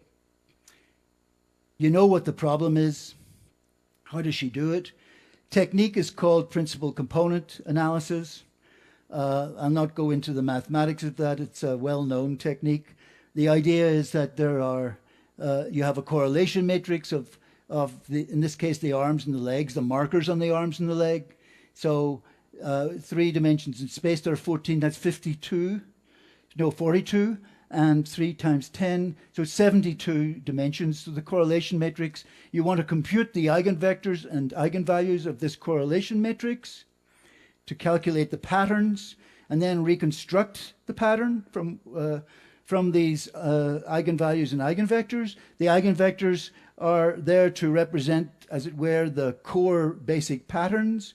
You know what the problem is? How does she do it? Technique is called principal component analysis. I'll not go into the mathematics of that. It's a well-known technique. The idea is that there are, you have a correlation matrix of in this case, the arms and the legs, the markers on the arms and the leg. So 3 dimensions in space, there are 14, that's 42. No, 42. And 3 times 10, so 72 dimensions. So the correlation matrix, you want to compute the eigenvectors and eigenvalues of this correlation matrix to calculate the patterns, and then reconstruct the pattern from from these eigenvalues and eigenvectors. The eigenvectors are there to represent, as it were, the core basic patterns.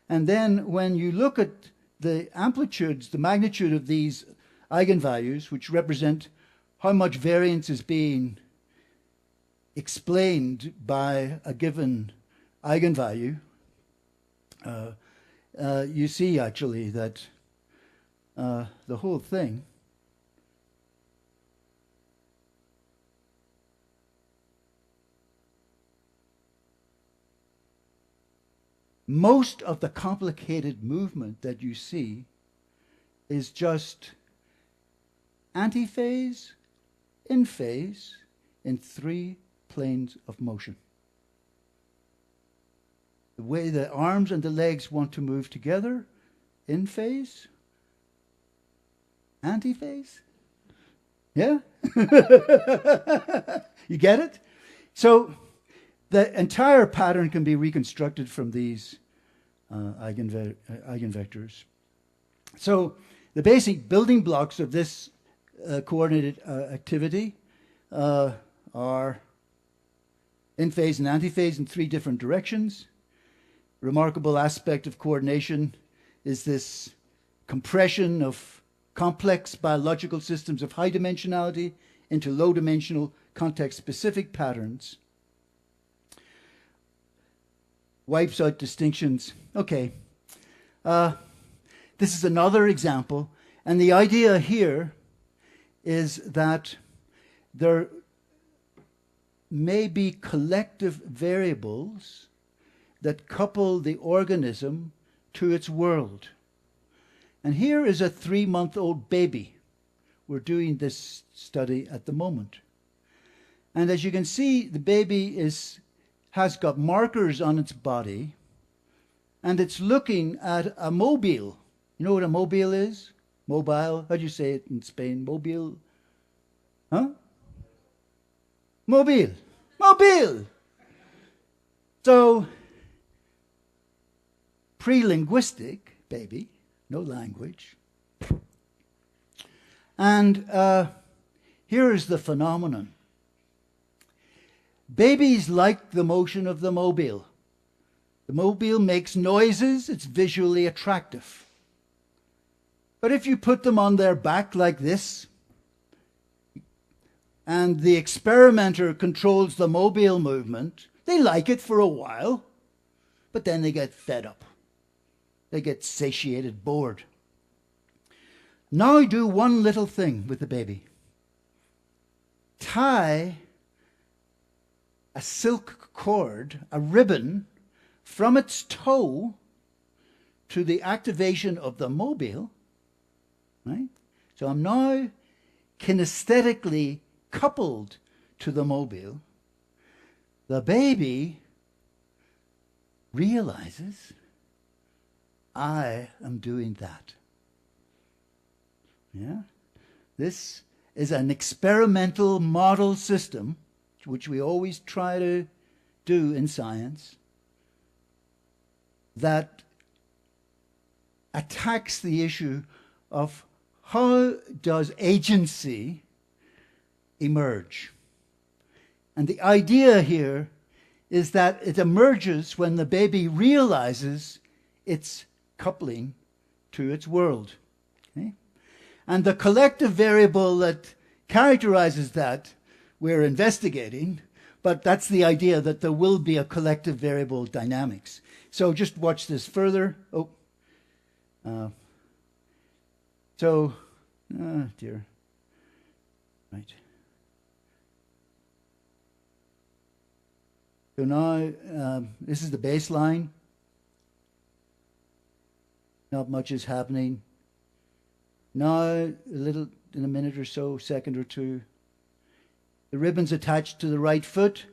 And then when you look at the amplitudes, the magnitude of these eigenvalues, which represent how much variance is being explained by a given eigenvalue, you see actually that the whole thing most of the complicated movement that you see is just antiphase, in phase, in 3 planes of motion. The way the arms and the legs want to move together, in phase, antiphase. Yeah? You get it? So the entire pattern can be reconstructed from these eigenvectors. So the basic building blocks of this coordinated activity are in phase and antiphase in 3 different directions. Remarkable aspect of coordination is this compression of complex biological systems of high dimensionality into low dimensional context-specific patterns. Wipes out distinctions. Okay. This is another example. And the idea here is that there may be collective variables that couple the organism to its world. And here is a 3-month-old baby. We're doing this study at the moment. And as you can see, the baby has got markers on its body, and it's looking at a mobile. You know what a mobile is? Mobile. How do you say it in Spain? Mobile? Huh? Mobile. Mobile! So, pre-linguistic baby, no language. And here is the phenomenon. Babies like the motion of the mobile. The mobile makes noises, it's visually attractive. But if you put them on their back like this, and the experimenter controls the mobile movement, they like it for a while, but then they get fed up. They get satiated, bored. Now do one little thing with the baby. Tie a silk cord, a ribbon, from its toe to the activation of the mobile, right? So I'm now kinesthetically coupled to the mobile. The baby realizes, I am doing that. Yeah? This is an experimental model system, which we always try to do in science, that attacks the issue of how does agency emerge. And the idea here is that it emerges when the baby realizes its coupling to its world. Okay? And the collective variable that characterizes that we're investigating, but that's the idea that there will be a collective variable dynamics. So just watch this further. Dear. Right. So now, this is the baseline. Not much is happening. Now, a little, in a minute or so, second or two, the ribbon's attached to the right foot.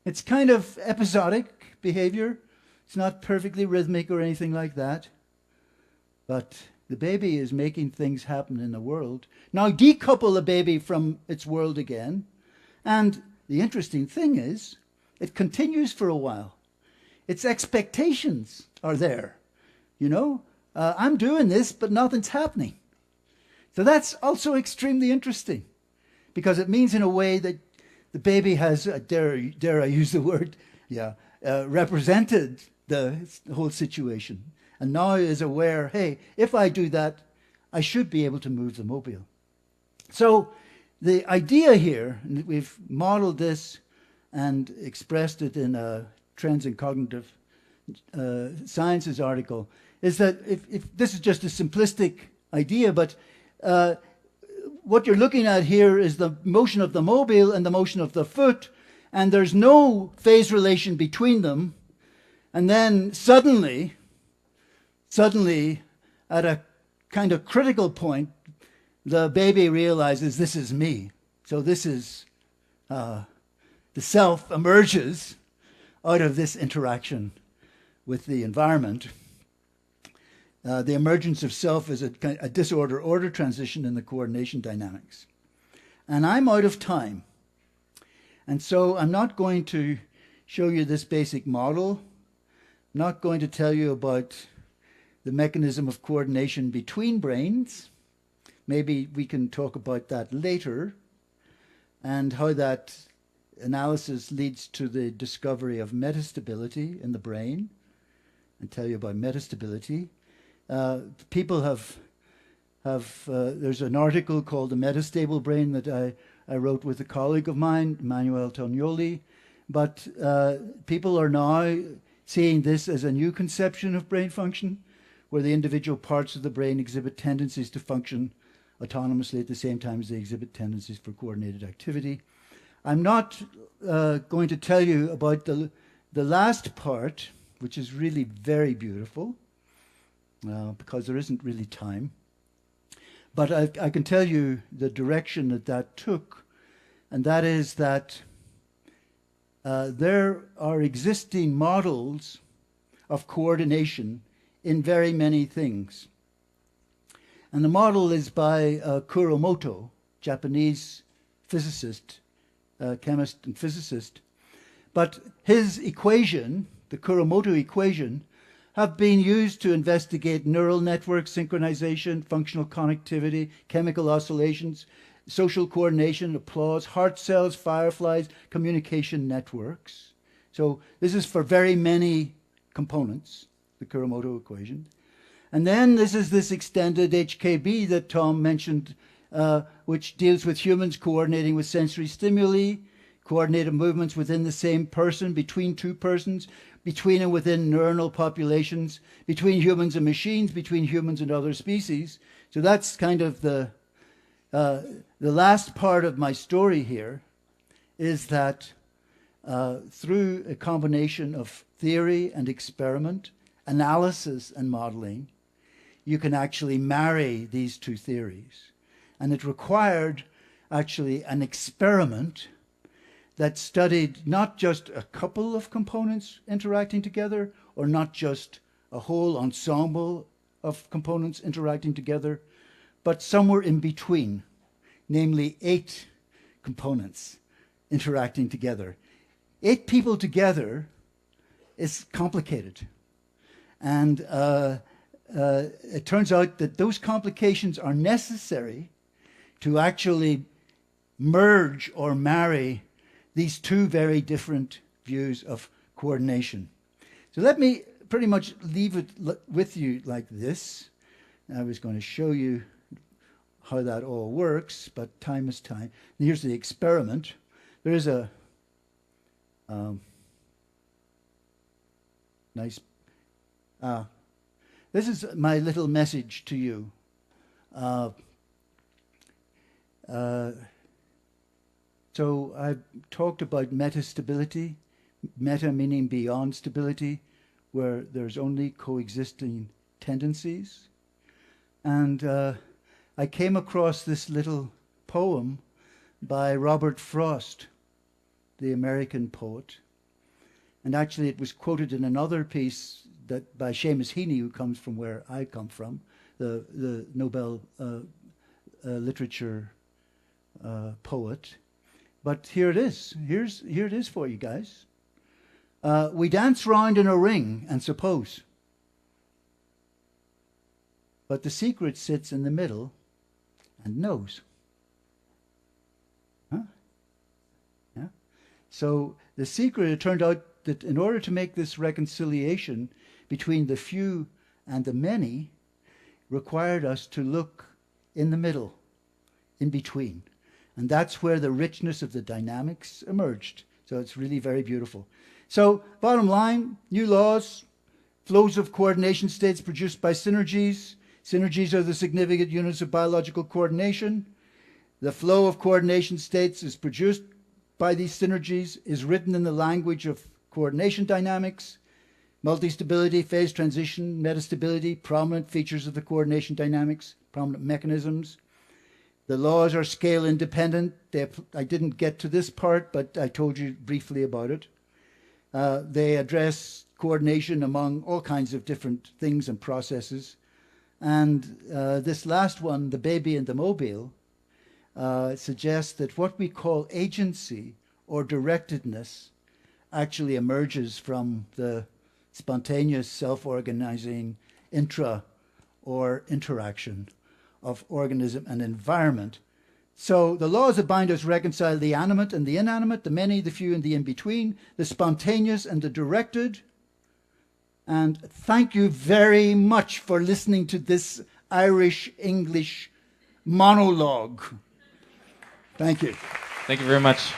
It's kind of episodic behavior. It's not perfectly rhythmic or anything like that. But the baby is making things happen in the world. Now decouple the baby from its world again. And the interesting thing is, it continues for a while. Its expectations are there. You know, I'm doing this, but nothing's happening. So that's also extremely interesting, because it means in a way that the baby has, dare I use the word, represented the whole situation, and now is aware, hey, if I do that, I should be able to move the mobile. So the idea here, and we've modeled this and expressed it in a Trends in Cognitive Sciences article, is that if this is just a simplistic idea, but what you're looking at here is the motion of the mobile and the motion of the foot, and there's no phase relation between them. And then suddenly, at a kind of critical point, the baby realizes this is me. So this is, the self emerges out of this interaction with the environment. The emergence of self is a disorder-order transition in the coordination dynamics. And I'm out of time. And so I'm not going to show you this basic model. I'm not going to tell you about the mechanism of coordination between brains. Maybe we can talk about that later, and how that analysis leads to the discovery of metastability in the brain, and tell you about metastability. People have there's an article called The Metastable Brain that I wrote with a colleague of mine, Manuel Tognoli, but people are now seeing this as a new conception of brain function, where the individual parts of the brain exhibit tendencies to function autonomously at the same time as they exhibit tendencies for coordinated activity. I'm not going to tell you about the last part, which is really very beautiful, because there isn't really time. But I can tell you the direction that took, and that is that there are existing models of coordination in very many things. And the model is by Kuromoto, Japanese physicist, chemist and physicist. But his equation, the Kuromoto equation, have been used to investigate neural network synchronization, functional connectivity, chemical oscillations, social coordination, applause, heart cells, fireflies, communication networks. So this is for very many components, the Kuromoto equation. And then this is this extended HKB that Tom mentioned, which deals with humans coordinating with sensory stimuli, coordinated movements within the same person, between two persons, between and within neuronal populations, between humans and machines, between humans and other species. So that's kind of the last part of my story here, is that through a combination of theory and experiment, analysis and modeling, you can actually marry these two theories. And it required actually an experiment that studied not just a couple of components interacting together, or not just a whole ensemble of components interacting together, but somewhere in between, namely 8 components interacting together. 8 people together is complicated. And it turns out that those complications are necessary to actually merge or marry these two very different views of coordination. So let me pretty much leave it with you like this. I was going to show you how that all works, but time is time. And here's the experiment. There is a nice... this is my little message to you. So I've talked about metastability, meta meaning beyond stability, where there's only coexisting tendencies. And I came across this little poem by Robert Frost, the American poet. And actually it was quoted in another piece that by Seamus Heaney, who comes from where I come from, the Nobel literature poet. But here it is. Here it is for you guys. We dance round in a ring and suppose But the secret sits in the middle and knows. Huh? Yeah. So the secret, it turned out that in order to make this reconciliation between the few and the many, required us to look in the middle, in between. And that's where the richness of the dynamics emerged. So it's really very beautiful. So bottom line, new laws, flows of coordination states produced by synergies. Synergies are the significant units of biological coordination. The flow of coordination states is produced by these synergies, is written in the language of coordination dynamics. Multi-stability, phase transition, metastability, prominent features of the coordination dynamics, prominent mechanisms. The laws are scale independent. I didn't get to this part, but I told you briefly about it. They address coordination among all kinds of different things and processes. And this last one, the baby and the mobile, suggests that what we call agency or directedness actually emerges from the spontaneous self-organizing intra or interaction of organism and environment. So the laws that bind us reconcile the animate and the inanimate, the many, the few, and the in-between, the spontaneous and the directed. And thank you very much for listening to this Irish-English monologue. Thank you. Thank you very much.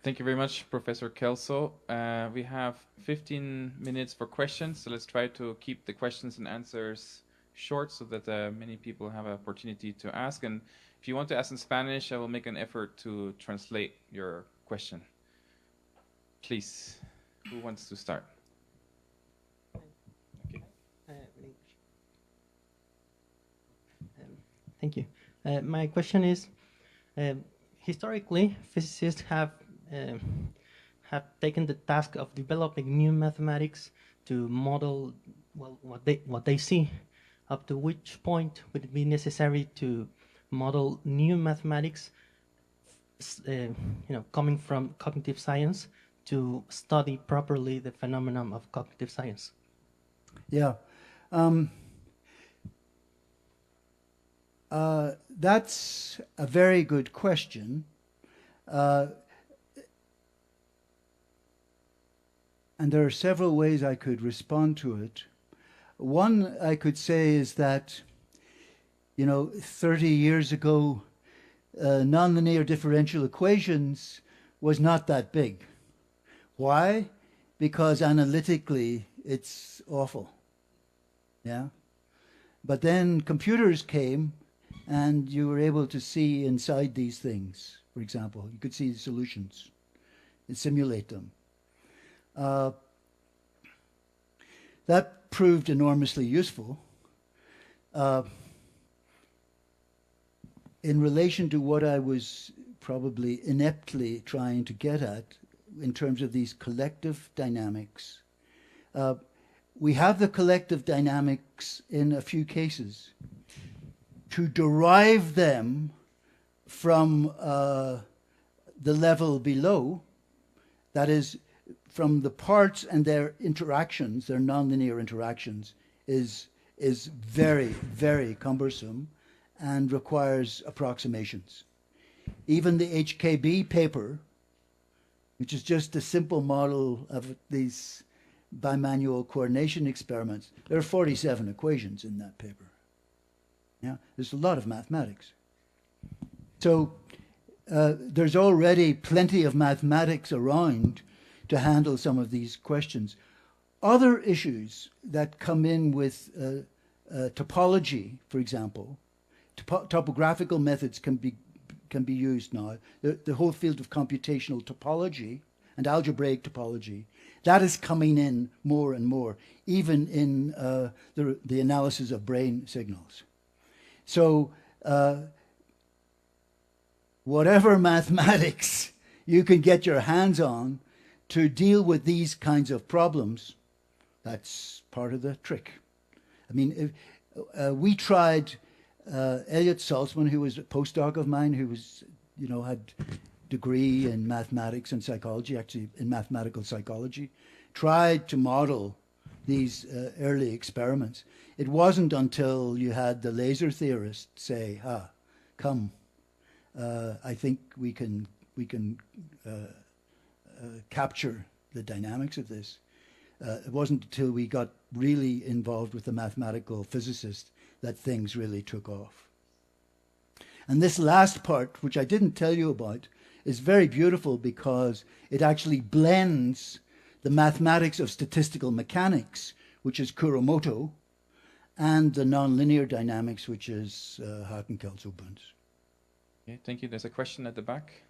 Thank you very much, Professor Kelso. We have 15 minutes for questions, so let's try to keep the questions and answers short so that many people have an opportunity to ask. And if you want to ask in Spanish, I will make an effort to translate your question. Please, who wants to start? Okay. Thank you. My question is, historically, physicists have taken the task of developing new mathematics to model what they see. Up to which point would it be necessary to model new mathematics, coming from cognitive science, to study properly the phenomenon of cognitive science? Yeah. That's a very good question. And there are several ways I could respond to it. One I could say is that, 30 years ago, nonlinear differential equations was not that big. Why? Because analytically it's awful. Yeah. But then computers came and you were able to see inside these things, for example. You could see the solutions and simulate them. That proved enormously useful. In relation to what I was probably ineptly trying to get at in terms of these collective dynamics, we have the collective dynamics in a few cases. To derive them from the level below, that is, from the parts and their interactions, their nonlinear interactions, is very, very cumbersome and requires approximations. Even the HKB paper, which is just a simple model of these bimanual coordination experiments, there are 47 equations in that paper. Yeah, there's a lot of mathematics. So there's already plenty of mathematics around to handle some of these questions. Other issues that come in with topology, for example, topographical methods can be used now. The whole field of computational topology and algebraic topology, that is coming in more and more, even in the analysis of brain signals. So whatever mathematics you can get your hands on to deal with these kinds of problems, that's part of the trick. I mean, we tried, Elliot Saltzman, who was a postdoc of mine, who was, had degree in mathematics and psychology, actually in mathematical psychology, tried to model these early experiments. It wasn't until you had the laser theorist say, come, I think we can capture the dynamics of this. It wasn't until we got really involved with the mathematical physicist that things really took off. And this last part, which I didn't tell you about, is very beautiful because it actually blends the mathematics of statistical mechanics, which is Kuromoto, and the nonlinear dynamics, which is Kelso. Okay, thank you. There's a question at the back.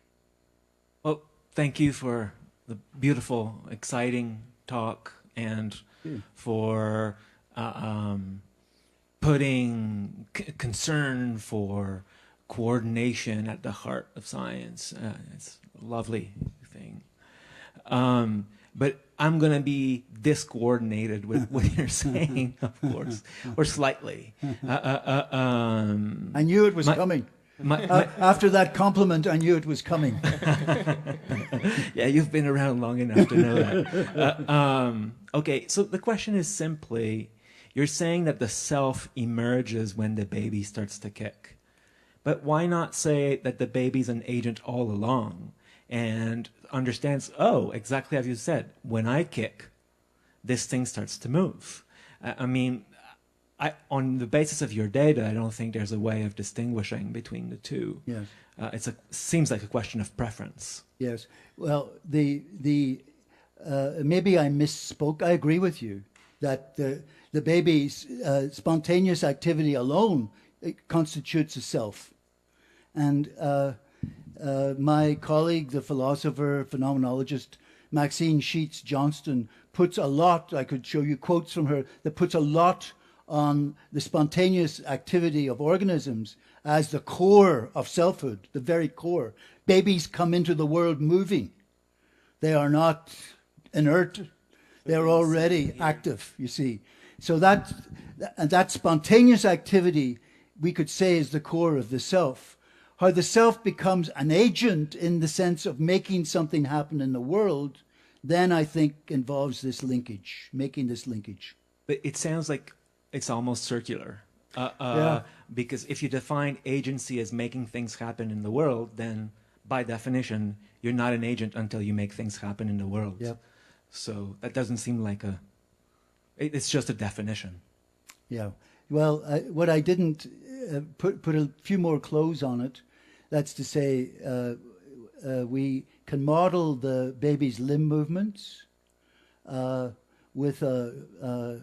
Well, thank you for the beautiful, exciting talk and for putting concern for coordination at the heart of science. It's a lovely thing. But I'm going to be discoordinated with what you're saying, of course, or slightly. I knew it was coming. After that compliment, I knew it was coming. Yeah, you've been around long enough to know that. Okay, so the question is simply, you're saying that the self emerges when the baby starts to kick. But why not say that the baby's an agent all along and understands, oh, exactly as you said, when I kick, this thing starts to move. I mean, on the basis of your data, I don't think there's a way of distinguishing between the two. Yes. Seems like a question of preference. Yes. Well, maybe I misspoke. I agree with you that the baby's spontaneous activity alone constitutes a self. And my colleague, the philosopher, phenomenologist, Maxine Sheets Johnston, puts a lot, I could show you quotes from her, that puts a lot on the spontaneous activity of organisms as the core of selfhood, the very core. Babies come into the world moving. They are not inert. They're already active, you see. So that spontaneous activity, we could say, is the core of the self. How the self becomes an agent in the sense of making something happen in the world, then I think involves this linkage, making this linkage. But it sounds like it's almost circular. Yeah. Because if you define agency as making things happen in the world, then by definition, you're not an agent until you make things happen in the world. Yep. So that doesn't seem like it's just a definition. Yeah. Well, what I didn't put a few more clothes on it. That's to say, we can model the baby's limb movements with a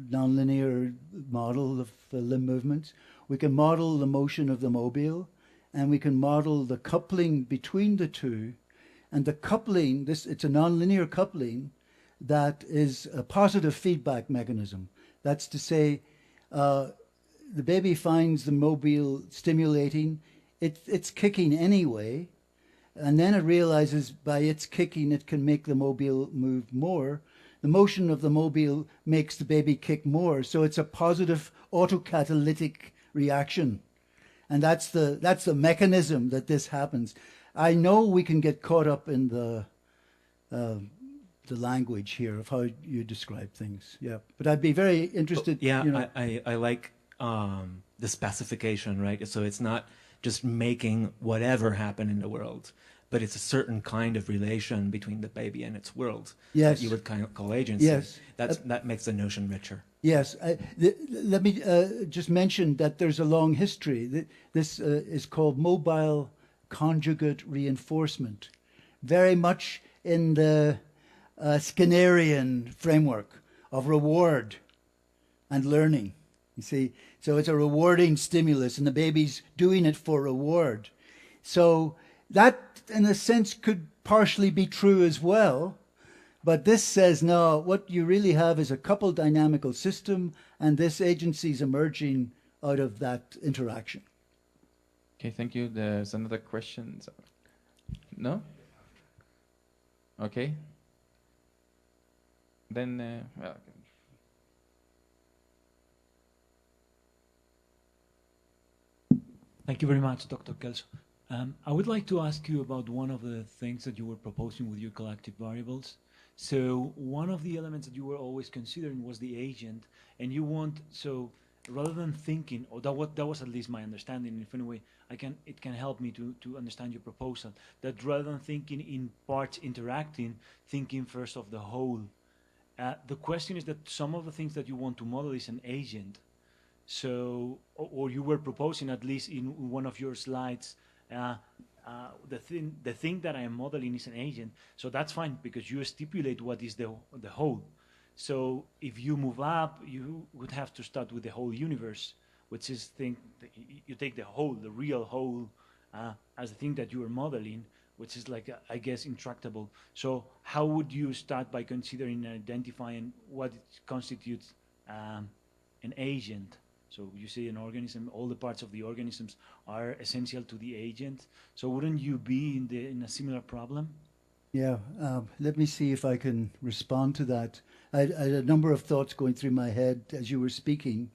nonlinear model of limb movements. We can model the motion of the mobile, and we can model the coupling between the two. And the coupling, it's a nonlinear coupling that is a positive feedback mechanism. That's to say, the baby finds the mobile stimulating. It's kicking anyway, and then it realizes by its kicking it can make the mobile move more. The motion of the mobile makes the baby kick more, so it's a positive autocatalytic reaction, and that's the mechanism that this happens. I know we can get caught up in the language here of how you describe things. Yeah, but I'd be very interested. Yeah, you know, I like the specification, right? So it's not just making whatever happen in the world, but it's a certain kind of relation between the baby and its world. Yes. That you would kind of call agency. Yes. That makes the notion richer. Yes. Let me just mention that there's a long history. This is called mobile conjugate reinforcement, very much in the Skinnerian framework of reward and learning. You see, so it's a rewarding stimulus, and the baby's doing it for reward. So that, in a sense, could partially be true as well. But this says, no, what you really have is a coupled dynamical system, and this agency is emerging out of that interaction. Okay, thank you. There's another question. No? Okay. Then, well, Thank you very much, Dr. Kelso. I would like to ask you about one of the things that you were proposing with your collective variables. So one of the elements that you were always considering was the agent, and you want, so rather than thinking, or that was at least my understanding, if anyway it can help me to understand your proposal, that rather than thinking in parts interacting, thinking first of the whole. The question is that some of the things that you want to model is an agent. So, or you were proposing, at least in one of your slides, the thing that I am modeling is an agent. So that's fine, because you stipulate what is the whole. So if you move up, you would have to start with the whole universe, which is you take the whole, the real whole, as the thing that you are modeling, which is like, I guess, intractable. So how would you start by considering and identifying what constitutes an agent? So you say an organism, all the parts of the organisms are essential to the agent. So wouldn't you be in a similar problem? Yeah, let me see if I can respond to that. I had a number of thoughts going through my head as you were speaking.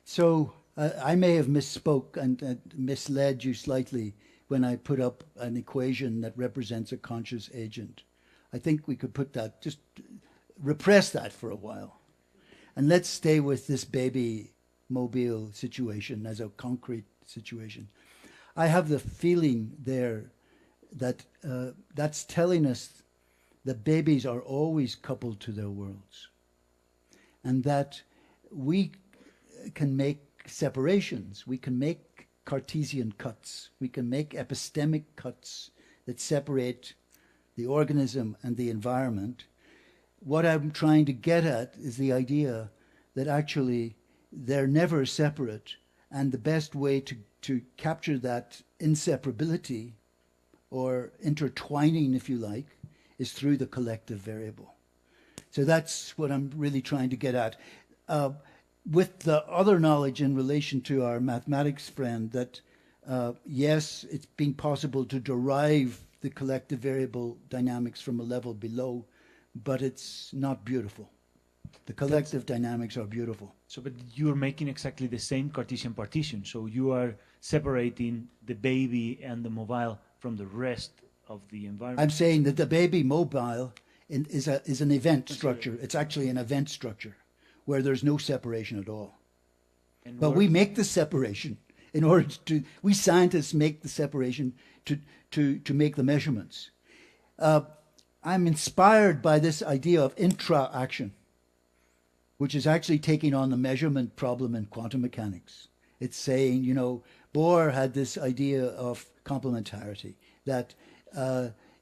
So I may have misspoke and misled you slightly when I put up an equation that represents a conscious agent. I think we could put that, just repress that for a while. And let's stay with this baby mobile situation as a concrete situation. I have the feeling there that that's telling us that babies are always coupled to their worlds, and that we can make separations, we can make Cartesian cuts, we can make epistemic cuts that separate the organism and the environment. What I'm trying to get at is the idea that actually they're never separate, and the best way to capture that inseparability or intertwining, if you like, is through the collective variable. So that's what I'm really trying to get at. With the other knowledge in relation to our mathematics friend, that yes, it's been possible to derive the collective variable dynamics from a level below, but it's not beautiful. The collective dynamics are beautiful. So, but you're making exactly the same Cartesian partition. So you are separating the baby and the mobile from the rest of the environment. I'm saying that the baby mobile is an event structure. It's actually an event structure where there's no separation at all. And But we make the separation in order to, we scientists make the separation to make the measurements. I'm inspired by this idea of intra-action, which is actually taking on the measurement problem in quantum mechanics. It's saying, you know, Bohr had this idea of complementarity, that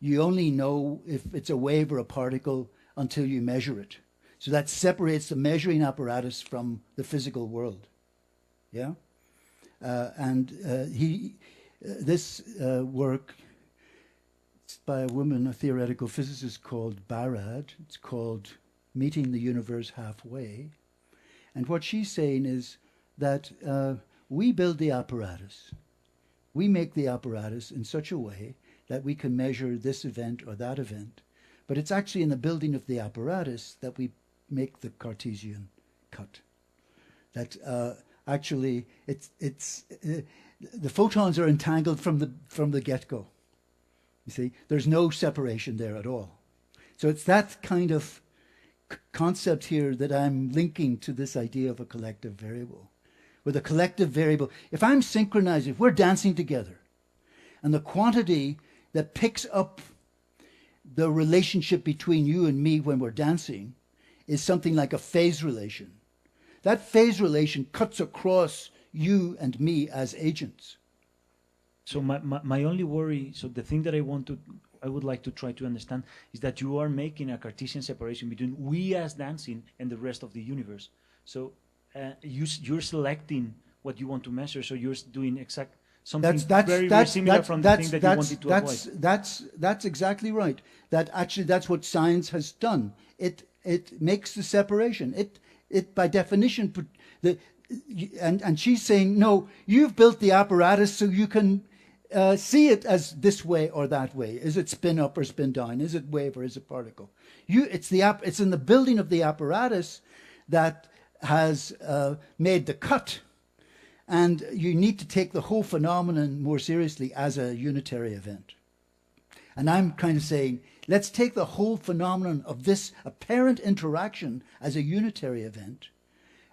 you only know if it's a wave or a particle until you measure it. So that separates the measuring apparatus from the physical world. Yeah? This work, it's by a woman, a theoretical physicist called Barad. It's called Meeting the Universe Halfway. And what she's saying is that we build the apparatus. We make the apparatus in such a way that we can measure this event or that event. But it's actually in the building of the apparatus that we make the Cartesian cut. That actually the photons are entangled from the get-go. You see, there's no separation there at all. So it's that kind of concept here that I'm linking to this idea of a collective variable. With a collective variable, if I'm synchronizing, if we're dancing together, and the quantity that picks up the relationship between you and me when we're dancing is something like a phase relation. That phase relation cuts across you and me as agents. So my only worry, so the thing that I would like to try to understand is that you are making a Cartesian separation between we as dancing and the rest of the universe. So you're selecting what you want to measure, so you're doing something very similar from the thing that you wanted to avoid. That's exactly right. That's what science has done. It makes the separation. It by definition, and she's saying, no, you've built the apparatus so you can see it as this way or that way. Is it spin up or spin down? Is it wave or is it particle? It's in the building of the apparatus that has made the cut. And you need to take the whole phenomenon more seriously as a unitary event. And I'm kind of saying, let's take the whole phenomenon of this apparent interaction as a unitary event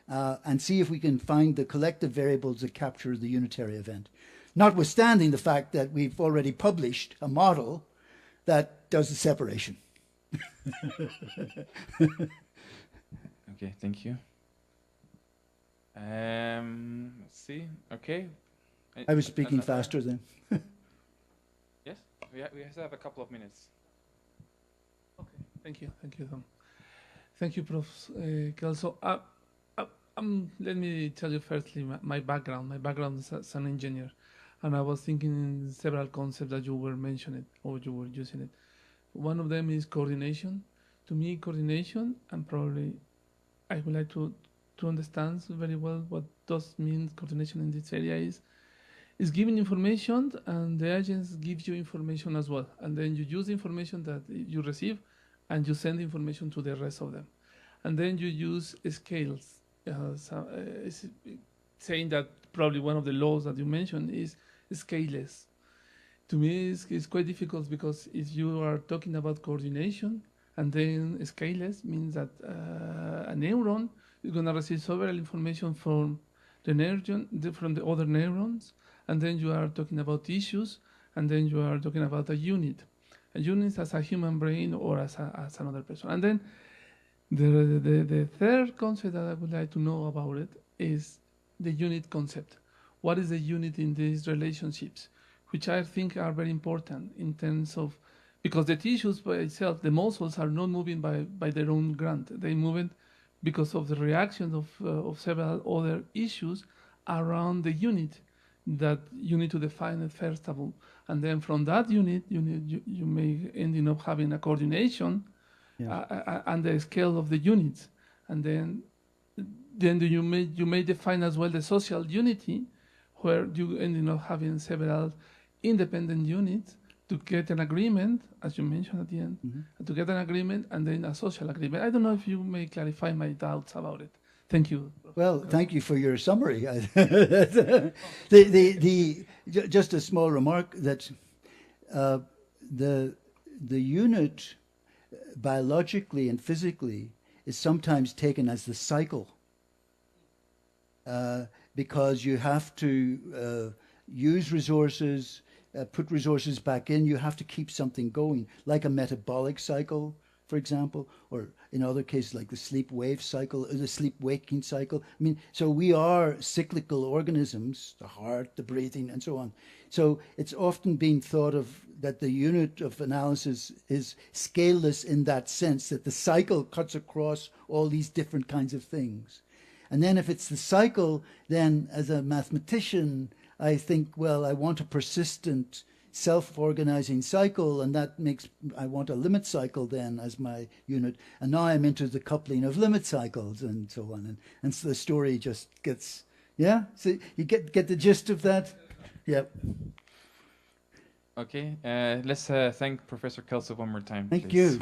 and see if we can find the collective variables that capture the unitary event. Notwithstanding the fact that we've already published a model that does the separation. Okay, thank you. Let's see. Okay. I was speaking faster then. Yes, we still have a couple of minutes. Okay, thank you, Tom. Thank you, Prof. Kelso. Let me tell you firstly my background. My background is as an engineer, and I was thinking in several concepts that you were mentioning or you were using it. One of them is coordination. To me, coordination, and probably I would like to understand very well what does mean coordination in this area is giving information, and the agents give you information as well, and then you use the information that you receive and you send information to the rest of them, and then you use scales. Saying that probably one of the laws that you mentioned is scaleless. To me, it's quite difficult because if you are talking about coordination and then scaleless means that a neuron is going to receive several information from the neuron, from the other neurons, and then you are talking about issues, and then you are talking about a unit as a human brain or as another person. And then the third concept that I would like to know about it is the unit concept. What is the unit in these relationships, which I think are very important in terms of, because the tissues by itself, the muscles are not moving by their own grant. They move it because of the reaction of several other issues around the unit that you need to define it first of all. And then from that unit, you may end up having a coordination and the scale of the units. And then you may define as well the social unity, where you end up having several independent units to get an agreement, as you mentioned at the end, to get an agreement and then a social agreement. I don't know if you may clarify my doubts about it. Thank you. Well, thank you for your summary. Just a small remark that the unit biologically and physically is sometimes taken as the cycle because you have to use resources, put resources back in. You have to keep something going, like a metabolic cycle, for example, or in other cases like the sleep-wave cycle, or the sleep-waking cycle. I mean, so we are cyclical organisms, the heart, the breathing, and so on. So it's often been thought of that the unit of analysis is scaleless in that sense, that the cycle cuts across all these different kinds of things. And then if it's the cycle, then as a mathematician, I think, well, I want a persistent self-organizing cycle, and that makes, I want a limit cycle then as my unit. And now I'm into the coupling of limit cycles and so on. And so the story just gets, yeah? So you get the gist of that? Yeah. Okay, let's thank Professor Kelso one more time. Thank please. you.